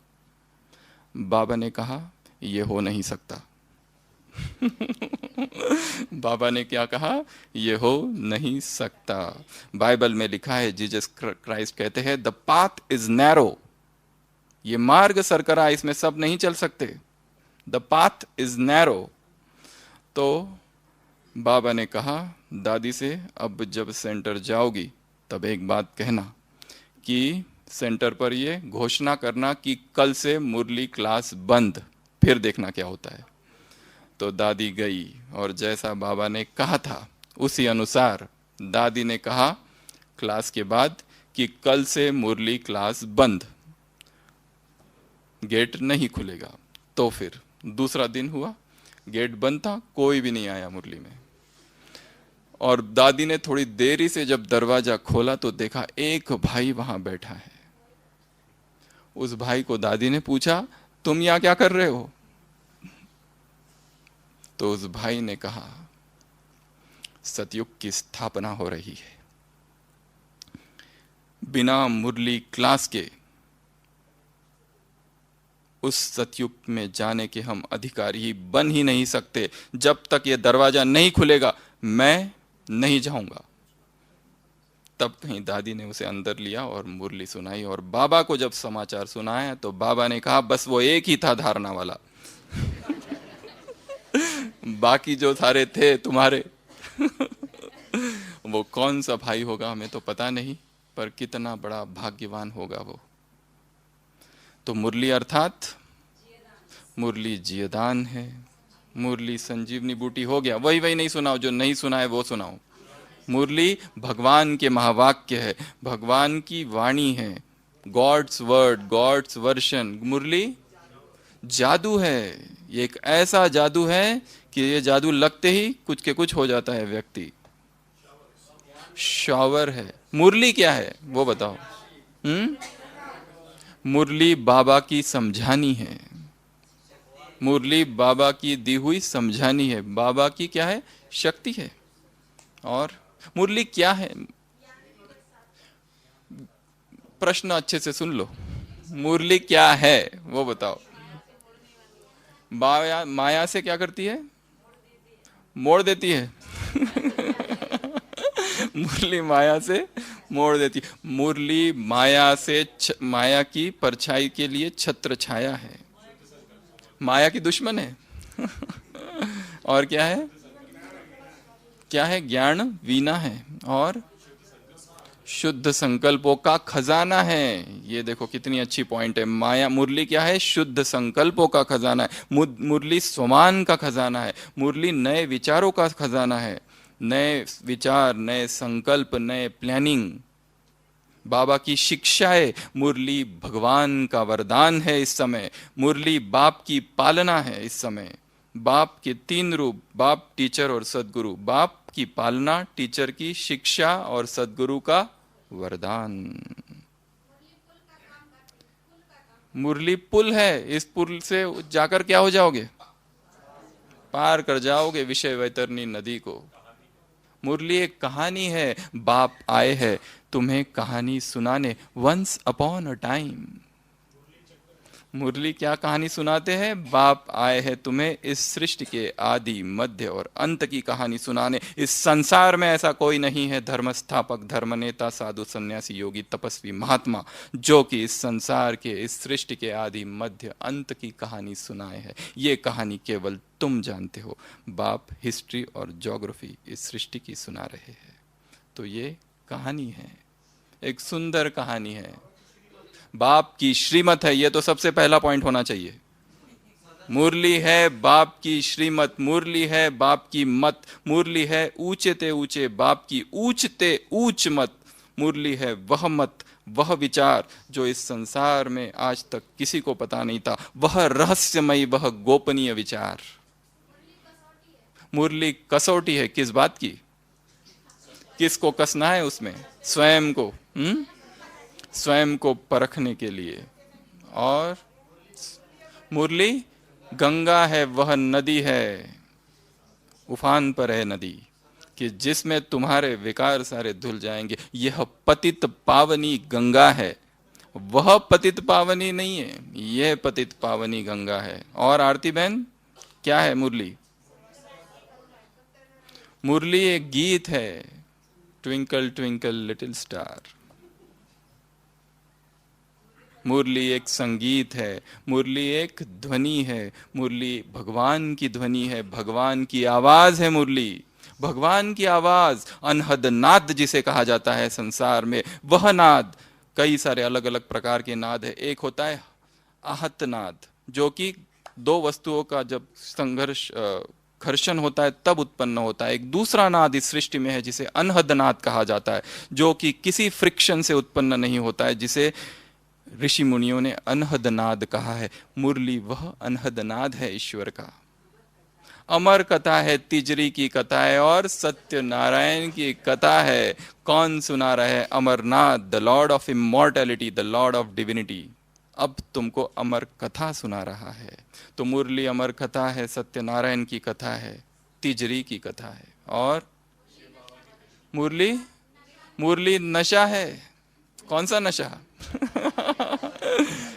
बाबा ने कहा यह हो नहीं सकता। बाबा ने क्या कहा? ये हो नहीं सकता। बाइबल में लिखा है, जीसस क्राइस्ट कहते हैं द पाथ इज नैरो, ये मार्ग सरकरा, इसमें सब नहीं चल सकते। The path is narrow. तो बाबा ने कहा दादी से, अब जब सेंटर जाओगी तब एक बात कहना कि सेंटर पर ये घोषणा करना कि कल से मुरली क्लास बंद, फिर देखना क्या होता है। तो दादी गई और जैसा बाबा ने कहा था उसी अनुसार दादी ने कहा क्लास के बाद कि कल से मुरली क्लास बंद, गेट नहीं खुलेगा। तो फिर दूसरा दिन हुआ, गेट बंद था, कोई भी नहीं आया मुरली में। और दादी ने थोड़ी देरी से जब दरवाजा खोला तो देखा एक भाई वहां बैठा है। उस भाई को दादी ने पूछा तुम यहां क्या कर रहे हो? तो उस भाई ने कहा, सतयुग की स्थापना हो रही है, बिना मुरली क्लास के उस सतयुग में जाने के हम अधिकारी बन ही नहीं सकते। जब तक ये दरवाजा नहीं खुलेगा मैं नहीं जाऊंगा। तब कहीं दादी ने उसे अंदर लिया और मुरली सुनाई, और बाबा को जब समाचार सुनाया तो बाबा ने कहा, बस वो एक ही था धारणा वाला बाकी जो सारे थे तुम्हारे वो कौन सा भाई होगा हमें तो पता नहीं, पर कितना बड़ा भाग्यवान होगा वो। तो मुरली अर्थात मुरली जियदान है, मुरली संजीवनी बूटी हो गया। वही वही नहीं सुनाओ, जो नहीं सुना है वो सुनाओ। मुरली भगवान के महावाक्य है, भगवान की वाणी है, गॉड्स वर्ड, गॉड्स वर्शन। मुरली जादू है, ये एक ऐसा जादू है कि ये जादू लगते ही कुछ के कुछ हो जाता है व्यक्ति। शॉवर है। मुरली क्या है वो बताओ। मुरली बाबा की समझानी है, मुरली बाबा की दी हुई समझानी है। बाबा की क्या है? शक्ति है। और मुरली क्या है? प्रश्न अच्छे से सुन लो, मुरली क्या है वो बताओ। माया से क्या करती है? मोड़ देती है मुरली माया से मोड़ देती। मुरली माया से माया की परछाई के लिए छत्र छाया है, माया की दुश्मन है और क्या है? क्या है? ज्ञान वीणा है और शुद्ध संकल्पों का खजाना है। ये देखो कितनी अच्छी पॉइंट है। माया, मुरली क्या है? शुद्ध संकल्पों का खजाना है। मुरली स्वमान का खजाना है। मुरली नए विचारों का खजाना है, नए विचार, नए संकल्प, नए प्लानिंग। बाबा की शिक्षाएं। मुरली भगवान का वरदान है इस समय। मुरली बाप की पालना है इस समय। बाप के तीन रूप, बाप, टीचर और सदगुरु। बाप की पालना, टीचर की शिक्षा और सदगुरु का वरदान। मुरली पुल है, इस पुल से जाकर क्या हो जाओगे? पार कर जाओगे विषय वैतरणी नदी को। मुरली एक कहानी है, बाप आए हैं तुम्हें कहानी सुनाने, वंस अपॉन अ टाइम। मुरली क्या कहानी सुनाते हैं? बाप आए हैं तुम्हें इस सृष्टि के आदि, मध्य और अंत की कहानी सुनाने। इस संसार में ऐसा कोई नहीं है धर्म स्थापक, धर्म नेता, साधु, सन्यासी, योगी, तपस्वी, महात्मा, जो कि इस संसार के, इस सृष्टि के आदि, मध्य, अंत की कहानी सुनाए है। ये कहानी केवल तुम जानते हो। बाप हिस्ट्री और ज्योग्राफी इस सृष्टि की सुना रहे हैं। तो ये कहानी है, एक सुंदर कहानी है। बाप की श्रीमत है, ये तो सबसे पहला पॉइंट होना चाहिए। मुरली है बाप की श्रीमत, मुरली है बाप की मत, मुरली है ऊंचे ते ऊंचे बाप की ऊंचते ऊंच मत। मुरली है वह मत, वह विचार जो इस संसार में आज तक किसी को पता नहीं था, वह रहस्यमयी, वह गोपनीय विचार। मुरली कसौटी है, किस बात की? किसको कसना है उसमें? स्वयं को, स्वयं को परखने के लिए। और मुरली गंगा है, वह नदी है, उफान पर है नदी, कि जिसमें तुम्हारे विकार सारे धुल जाएंगे। यह पतित पावनी गंगा है, वह पतित पावनी नहीं है, यह पतित पावनी गंगा है। और आरती बहन क्या है मुरली? मुरली एक गीत है, ट्विंकल ट्विंकल लिटिल स्टार। मुरली एक संगीत है, मुरली एक ध्वनि है, मुरली भगवान की ध्वनि है, भगवान की आवाज है। मुरली भगवान की आवाज, अनहद नाद जिसे कहा जाता है संसार में, वह नाद। कई सारे अलग अलग प्रकार के नाद है। एक होता है आहत नाद, जो कि दो वस्तुओं का जब संघर्ष, घर्षण होता है तब उत्पन्न होता है। एक दूसरा नाद इस सृष्टि में है जिसे अनहद नाद कहा जाता है, जो कि किसी फ्रिक्शन से उत्पन्न नहीं होता है, जिसे ऋषि मुनियों ने अनहद नाद कहा है। मुरली वह अनहद नाद है ईश्वर का। अमर कथा है, तिजरी की कथा है और सत्य नारायण की कथा है। कौन सुना रहा है? Amarnath, the lord of immortality, the lord of divinity. अब तुमको अमर कथा सुना रहा है। तो मुरली अमर कथा है, सत्यनारायण की कथा है, तिजरी की कथा है। और मुरली, मुरली नशा है। कौन सा नशा?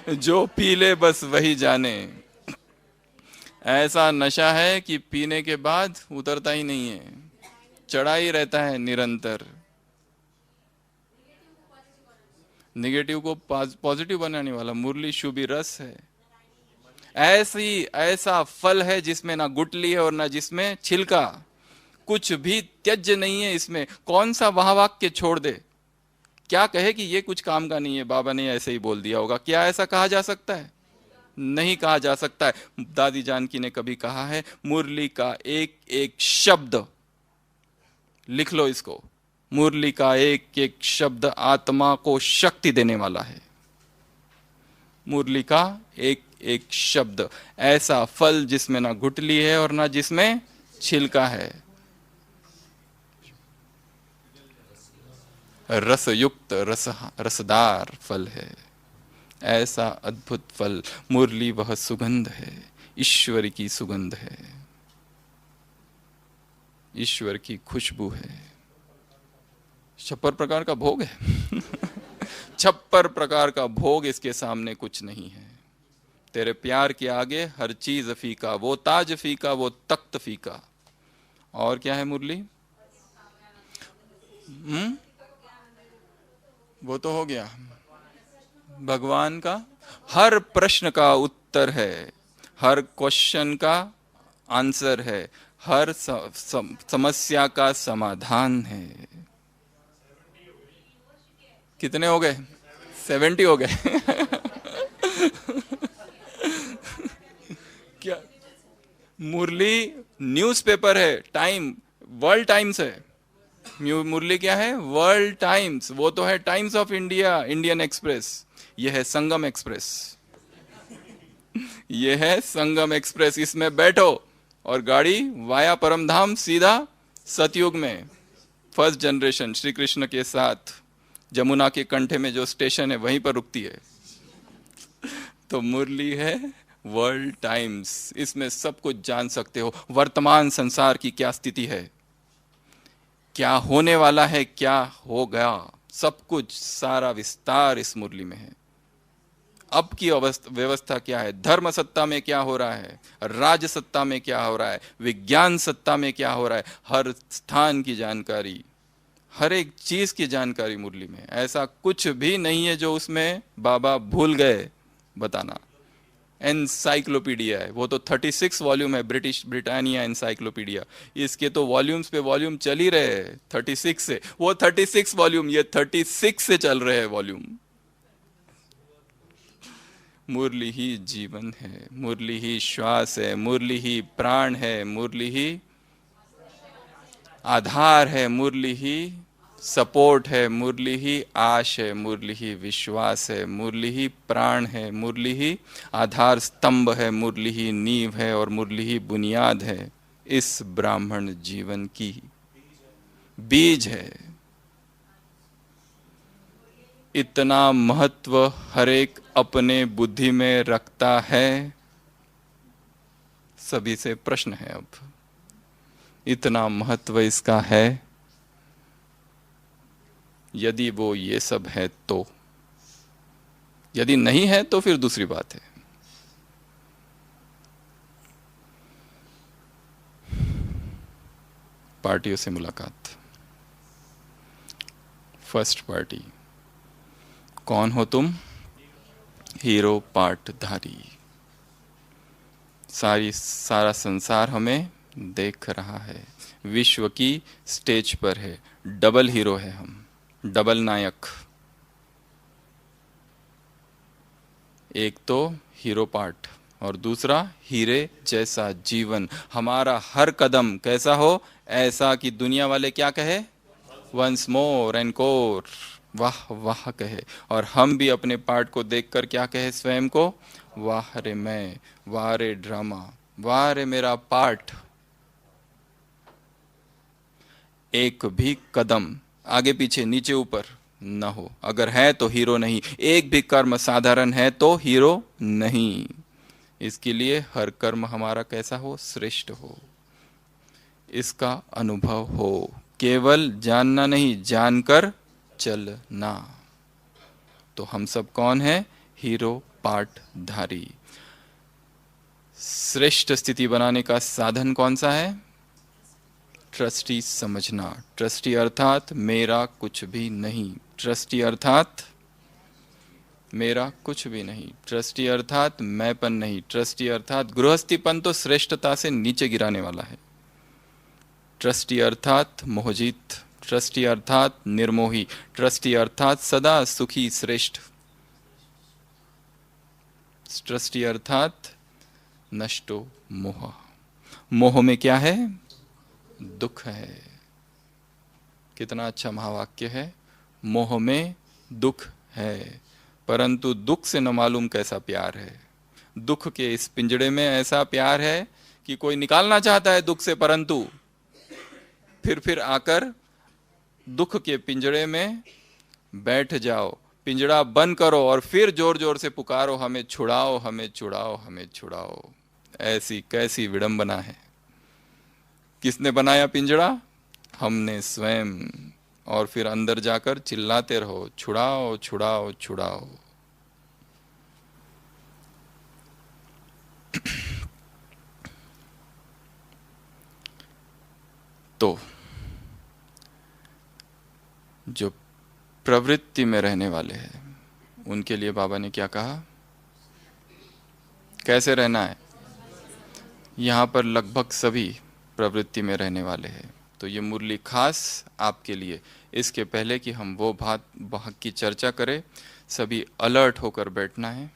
जो पी ले बस वही जाने। ऐसा नशा है कि पीने के बाद उतरता ही नहीं है, चढ़ा ही रहता है निरंतर। निगेटिव को पॉजिटिव बनाने वाला मुरली शुभी रस है। ऐसा फल है जिसमें ना गुठली है और ना जिसमें छिलका, कुछ भी त्यज्य नहीं है इसमें। कौन सा वाह वाक्य छोड़ दे, क्या कहे कि ये कुछ काम का नहीं है, बाबा ने ऐसे ही बोल दिया होगा, क्या ऐसा कहा जा सकता है? नहीं कहा जा सकता है। दादी जानकी ने कभी कहा है, मुरली का एक एक शब्द, लिख लो इसको, मुरली का एक एक शब्द आत्मा को शक्ति देने वाला है। मुरली का एक एक शब्द, ऐसा फल जिसमें ना गुठली है और ना जिसमें छिलका है, रसयुक्त रसदार फल है। ऐसा अद्भुत फल मुरली, वह सुगंध है, ईश्वर की सुगंध है, ईश्वर की खुशबू है। 56 प्रकार का भोग है। 56 प्रकार का भोग इसके सामने कुछ नहीं है। तेरे प्यार के आगे हर चीज फीका, वो ताज फीका, वो तख्त फीका। और क्या है मुरली? वो तो हो गया। भगवान का हर प्रश्न का उत्तर है, हर क्वेश्चन का आंसर है, हर समस्या का समाधान है। कितने हो गए? 70 हो गए। क्या मुरली न्यूज़पेपर है, टाइम, वर्ल्ड टाइम्स है। मुरली क्या है? World times. वो तो है times of India, Indian express. ये है संगम एक्सप्रेस। ये है संगम एक्सप्रेस। इसमें बैठो और गाड़ी वाया परमधाम सीधा सतयुग में, फर्स्ट जनरेशन श्री कृष्ण के साथ जमुना के कंठे में जो स्टेशन है वहीं पर रुकती है। तो मुरली है वर्ल्ड टाइम्स। इसमें सब कुछ जान सकते हो, वर्तमान संसार की क्या स्थिति है, क्या होने वाला है, क्या हो गया, सब कुछ, सारा विस्तार इस मुरली में है। अब की व्यवस्था क्या है, धर्म सत्ता में क्या हो रहा है, राज सत्ता में क्या हो रहा है, विज्ञान सत्ता में क्या हो रहा है, हर स्थान की जानकारी, हर एक चीज की जानकारी मुरली में। ऐसा कुछ भी नहीं है जो उसमें बाबा भूल गए बताना। एनसाइक्लोपीडिया है, वो तो 36 वॉल्यूम है, ब्रिटिश ब्रिटानिया एनसाइक्लोपीडिया। इसके तो वॉल्यूम्स पे वॉल्यूम चल ही रहे हैं 36 से। वो 36 वॉल्यूम, ये 36 से चल रहे हैं वॉल्यूम। मुरली ही जीवन है, मुरली ही श्वास है, मुरली ही प्राण है, मुरली ही आधार है, मुरली ही सपोर्ट है, मुरली ही आश है, मुरली ही विश्वास है, मुरली ही प्राण है, मुरली ही आधार स्तंभ है, मुरली ही नींव है और मुरली ही बुनियाद है इस ब्राह्मण जीवन की, बीज है। इतना महत्व हर एक अपने बुद्धि में रखता है। सभी से प्रश्न है अब, इतना महत्व इसका है, यदि वो ये सब है तो, यदि नहीं है तो फिर दूसरी बात है। पार्टियों से मुलाकात। फर्स्ट पार्टी, कौन हो तुम? हीरो पार्टधारी। सारा संसार हमें देख रहा है, विश्व की स्टेज पर है, डबल हीरो है हम, डबल नायक। एक तो हीरो पार्ट और दूसरा हीरे जैसा जीवन। हमारा हर कदम कैसा हो, ऐसा कि दुनिया वाले क्या कहे, वंस मोर एंड कोर, वाह वाह कहे। और हम भी अपने पार्ट को देखकर क्या कहे स्वयं को, वाह रे मैं, वाह रे ड्रामा, वाह रे मेरा पार्ट। एक भी कदम आगे पीछे नीचे ऊपर न हो। अगर है तो हीरो नहीं, एक भी कर्म साधारण है तो हीरो नहीं। इसके लिए हर कर्म हमारा कैसा हो? श्रेष्ठ हो, इसका अनुभव हो। केवल जानना नहीं, जानकर चलना। तो हम सब कौन है? हीरो पाठधारी। श्रेष्ठ स्थिति बनाने का साधन कौन सा है? ट्रस्टी समझना। ट्रस्टी अर्थात मेरा कुछ भी नहीं। ट्रस्टी अर्थात मेरा कुछ भी नहीं। ट्रस्टी अर्थात मैंपन नहीं। ट्रस्टी अर्थात गृहस्थीपन तो श्रेष्ठता से नीचे गिराने वाला है। ट्रस्टी अर्थात मोहजीत। ट्रस्टी अर्थात निर्मोही। ट्रस्टी अर्थात सदा सुखी श्रेष्ठ। ट्रस्टी अर्थात नष्टो मोह। मोह में क्या है? दुख है। कितना अच्छा महावाक्य है, मोह में दुख है। परंतु दुख से न मालूम कैसा प्यार है। दुख के इस पिंजड़े में ऐसा प्यार है कि कोई निकालना चाहता है दुख से, परंतु फिर आकर दुख के पिंजड़े में बैठ जाओ, पिंजड़ा बंद करो और फिर जोर जोर से पुकारो, हमें छुड़ाओ, हमें छुड़ाओ, हमें छुड़ाओ। ऐसी कैसी विडंबना है। किसने बनाया पिंजड़ा? हमने स्वयं। और फिर अंदर जाकर चिल्लाते रहो, छुड़ाओ छुड़ाओ छुड़ाओ। तो जो प्रवृत्ति में रहने वाले हैं उनके लिए बाबा ने क्या कहा? कैसे रहना है? यहाँ पर लगभग सभी प्रवृत्ति में रहने वाले हैं। तो ये मुरली खास आपके लिए। इसके पहले कि हम वो भाग की चर्चा करें, सभी अलर्ट होकर बैठना है।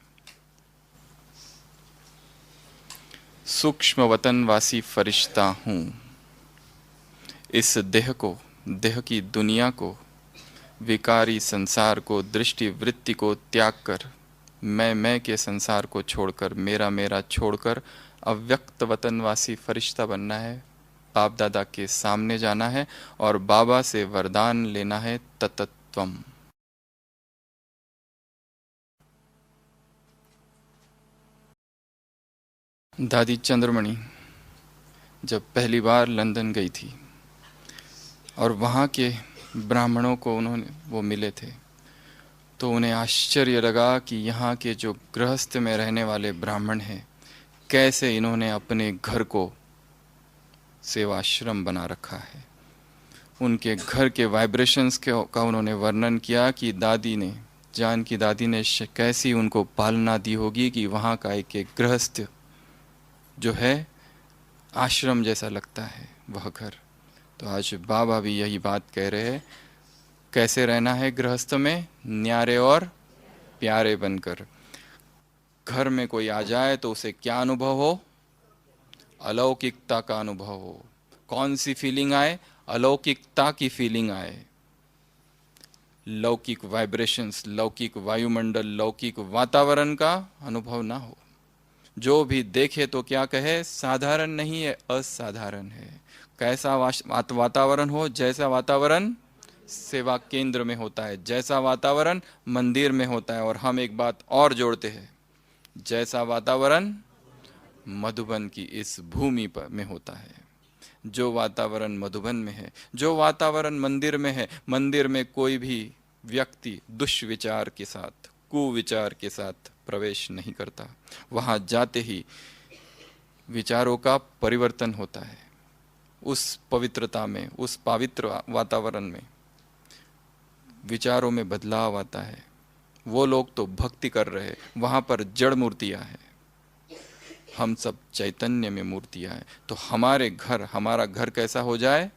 सूक्ष्म वतनवासी फरिश्ता हूँ। इस देह को, देह की दुनिया को, विकारी संसार को, दृष्टि वृत्ति को त्याग कर, मैं के संसार को छोड़कर, मेरा मेरा छोड़कर अव्यक्त वतनवासी फरिश्ता बनना है। बाप दादा के सामने जाना है और बाबा से वरदान लेना है, ततत्वम। दादी चंद्रमणि जब पहली बार लंदन गई थी और वहाँ के ब्राह्मणों को वो मिले थे, तो उन्हें आश्चर्य लगा कि यहाँ के जो गृहस्थ में रहने वाले ब्राह्मण हैं, कैसे इन्होंने अपने घर को सेवाश्रम बना रखा है। उनके घर के वाइब्रेशंस का उन्होंने वर्णन किया कि दादी ने, जान की दादी ने कैसी उनको पालना दी होगी कि वहाँ का एक गृहस्थ जो है आश्रम जैसा लगता है वह घर। तो आज बाबा भी यही बात कह रहे हैं, कैसे रहना है गृहस्थ में? न्यारे और प्यारे बनकर। घर में कोई आ जाए तो उसे क्या अनुभव हो? अलौकिकता का अनुभव हो। कौन सी फीलिंग आए? अलौकिकता की फीलिंग आए। लौकिक वाइब्रेशंस, लौकिक वायुमंडल, लौकिक वातावरण का अनुभव ना हो। जो भी देखे तो क्या कहे? साधारण नहीं है, असाधारण है। कैसा वातावरण हो? जैसा वातावरण सेवा केंद्र में होता है, जैसा वातावरण मंदिर में होता है। और हम एक बात और जोड़ते हैं, जैसा वातावरण मधुबन की इस भूमि पर में होता है। जो वातावरण मधुबन में है, जो वातावरण मंदिर में है, मंदिर में कोई भी व्यक्ति दुष्विचार के साथ, कुविचार के साथ प्रवेश नहीं करता। वहां जाते ही विचारों का परिवर्तन होता है। उस पवित्रता में, उस पवित्र वातावरण में विचारों में बदलाव आता है। वो लोग तो भक्ति कर रहे हैं, वहां पर जड़ मूर्तियां हैं, हम सब चैतन्य में मूर्तियां हैं। तो हमारा घर कैसा हो जाए?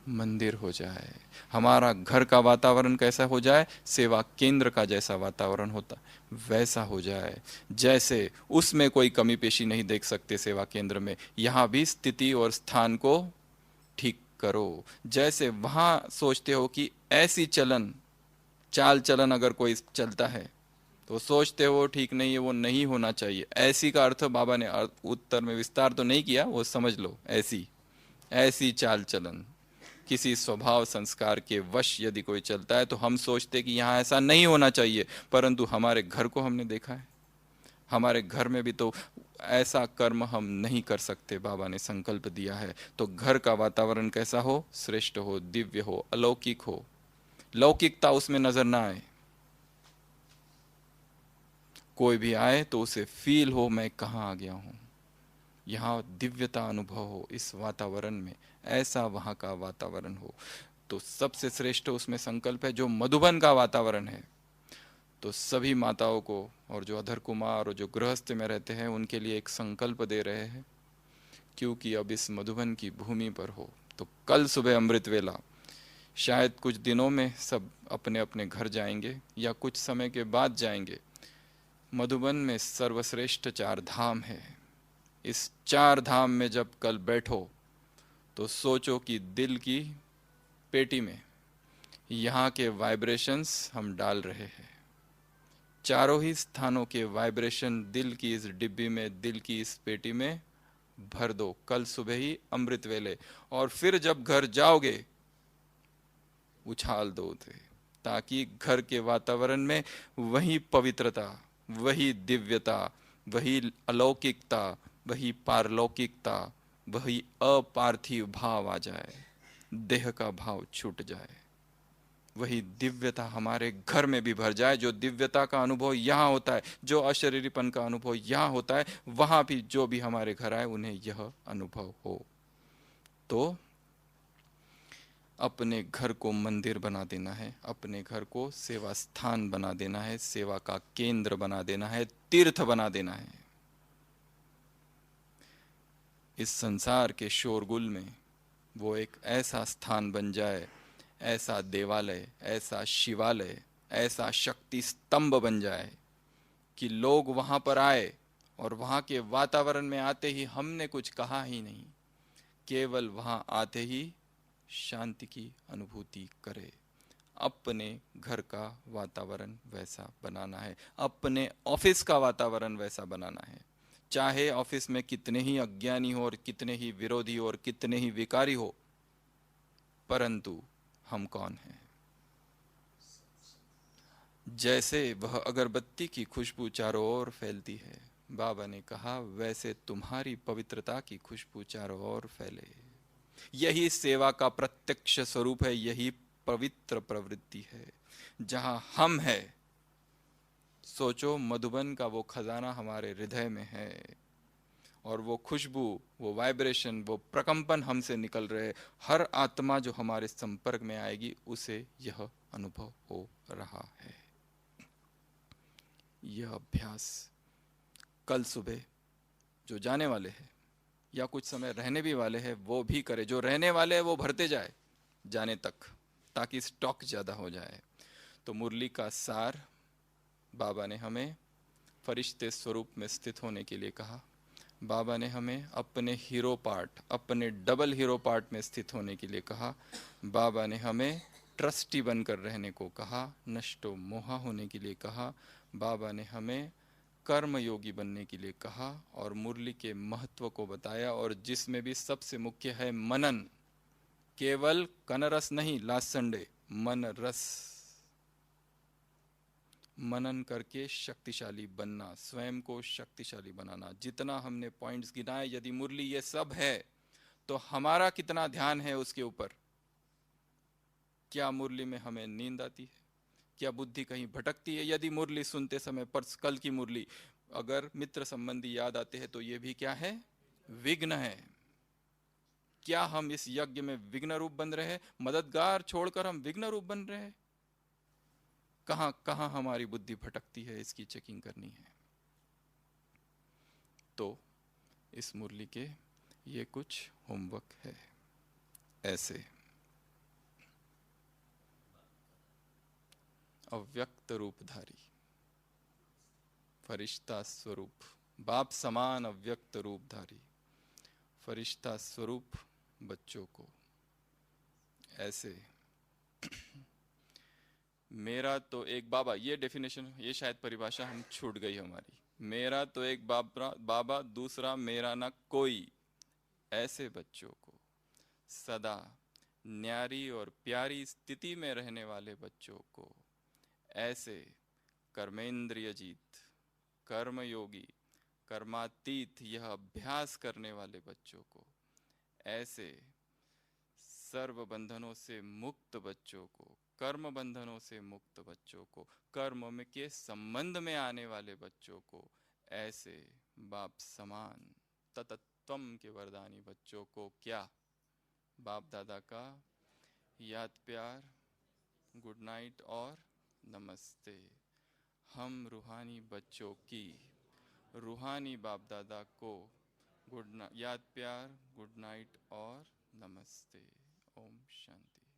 मंदिर हो जाए। हमारा घर का वातावरण कैसा हो जाए? सेवा केंद्र का जैसा वातावरण होता वैसा हो जाए। जैसे उसमें कोई कमी पेशी नहीं देख सकते सेवा केंद्र में, यहाँ भी स्थिति और स्थान को ठीक करो। जैसे वहां सोचते हो कि ऐसी चाल चलन अगर कोई चलता है तो सोचते हो ठीक नहीं है, वो नहीं होना चाहिए। ऐसी का अर्थ बाबा ने उत्तर में विस्तार तो नहीं किया, वो समझ लो। ऐसी चाल चलन किसी स्वभाव संस्कार के वश यदि कोई चलता है तो हम सोचते कि यहाँ ऐसा नहीं होना चाहिए, परंतु हमारे घर को हमने देखा है, हमारे घर में भी तो ऐसा कर्म हम नहीं कर सकते। बाबा ने संकल्प दिया है तो घर का वातावरण कैसा हो? श्रेष्ठ हो, दिव्य हो, अलौकिक हो, लौकिकता उसमें नजर ना आए। कोई भी आए तो उसे फील हो मैं कहाँ आ गया हूँ, यहाँ दिव्यता अनुभव हो इस वातावरण में, ऐसा वहाँ का वातावरण हो। तो सबसे श्रेष्ठ उसमें संकल्प है जो मधुबन का वातावरण है। तो सभी माताओं को और जो अधर कुमार और जो गृहस्थ में रहते हैं उनके लिए एक संकल्प दे रहे हैं, क्योंकि अब इस मधुबन की भूमि पर हो तो कल सुबह अमृत वेला, शायद कुछ दिनों में सब अपने अपने घर जाएंगे या कुछ समय के बाद जाएंगे। मधुबन में सर्वश्रेष्ठ 4 धाम है। इस 4 धाम में जब कल बैठो तो सोचो कि दिल की पेटी में यहाँ के वाइब्रेशंस हम डाल रहे हैं। चारों ही स्थानों के वाइब्रेशन दिल की इस डिब्बी में, दिल की इस पेटी में भर दो कल सुबह ही अमृत वेले, और फिर जब घर जाओगे उछाल दो उसे, ताकि घर के वातावरण में वही पवित्रता, वही दिव्यता, वही अलौकिकता, वही पारलौकिकता, वही अपार्थिव भाव आ जाए, देह का भाव छूट जाए, वही दिव्यता हमारे घर में भी भर जाए। जो दिव्यता का अनुभव यहाँ होता है, जो अशरीरीपन का अनुभव यहाँ होता है, वहां भी जो भी हमारे घर आए उन्हें यह अनुभव हो। तो अपने घर को मंदिर बना देना है, अपने घर को सेवा स्थान बना देना है, सेवा का केंद्र बना देना है, तीर्थ बना देना है। इस संसार के शोरगुल में वो एक ऐसा स्थान बन जाए, ऐसा देवालय, ऐसा शिवालय, ऐसा शक्ति स्तंभ बन जाए कि लोग वहां पर आए और वहां के वातावरण में आते ही हमने कुछ कहा ही नहीं, केवल वहां आते ही शांति की अनुभूति करे। अपने घर का वातावरण वैसा बनाना है, अपने ऑफिस का वातावरण वैसा बनाना है। चाहे ऑफिस में कितने ही अज्ञानी हो और कितने ही विरोधी हो और कितने ही विकारी हो, परंतु हम कौन हैं? जैसे वह अगरबत्ती की खुशबू चारों ओर फैलती है, बाबा ने कहा वैसे तुम्हारी पवित्रता की खुशबू चारों ओर फैले। यही सेवा का प्रत्यक्ष स्वरूप है, यही पवित्र प्रवृत्ति है। जहां हम हैं, सोचो मधुबन का वो खजाना हमारे हृदय में है, और वो खुशबू, वो वाइब्रेशन, वो प्रकंपन हमसे निकल रहे, हर आत्मा जो हमारे संपर्क में आएगी उसे यह अनुभव हो रहा है। यह अभ्यास कल सुबह जो जाने वाले हैं या कुछ समय रहने भी वाले हैं वो भी करे। जो रहने वाले हैं वो भरते जाए जाने तक, ताकि स्टॉक ज़्यादा हो जाए। तो मुरली का सार, बाबा ने हमें फरिश्ते स्वरूप में स्थित होने के लिए कहा। बाबा ने हमें अपने हीरो पार्ट, अपने डबल हीरो पार्ट में स्थित होने के लिए कहा। बाबा ने हमें ट्रस्टी बनकर रहने को कहा, नष्टो मोहा होने के लिए कहा। बाबा ने हमें कर्म योगी बनने के लिए कहा और मुरली के महत्व को बताया, और जिसमें भी सबसे मुख्य है मनन। केवल कनरस नहीं, लास्ट संडे मन रस, मनन करके शक्तिशाली बनना, स्वयं को शक्तिशाली बनाना। जितना हमने पॉइंट्स गिनाए, यदि मुरली ये सब है तो हमारा कितना ध्यान है उसके ऊपर? क्या मुरली में हमें नींद आती है? क्या बुद्धि कहीं भटकती है? यदि मुरली सुनते समय, पर कल की मुरली, अगर मित्र संबंधी याद आते हैं तो ये भी क्या है? विघ्न है। क्या हम इस यज्ञ में विघ्न रूप बन रहे हैं? मददगार छोड़कर हम विघ्न रूप बन रहे हैं? कहां कहां हमारी बुद्धि भटकती है, इसकी चेकिंग करनी है। तो इस मुरली के ये कुछ होमवर्क है। ऐसे अव्यक्त रूपधारी, फरिश्ता स्वरूप, बाप समान अव्यक्त रूपधारी, फरिश्ता स्वरूप बच्चों को ऐसे। मेरा तो एक बाबा, ये डेफिनेशन, ये शायद परिभाषा हम छूट गई हमारी। मेरा तो एक बाबा, दूसरा मेरा ना कोई। ऐसे बच्चों को सदा न्यारी और प्यारी स्थिति में रहने वाले बच्चों को, ऐसे कर्मेंद्रिय जीत, कर्मयोगी, कर्मातीत यह अभ्यास करने वाले बच्चों को, ऐसे सर्व बंधनों से मुक्त बच्चों को, कर्म बंधनों से मुक्त बच्चों को, कर्म में के संबंध में आने वाले बच्चों को, ऐसे बाप समान ततत्वम के वरदानी बच्चों को क्या बाप दादा का याद प्यार, गुड नाइट और नमस्ते। हम रूहानी बच्चों की रूहानी बाप दादा को याद प्यार, गुड नाइट और नमस्ते। ओम शांति।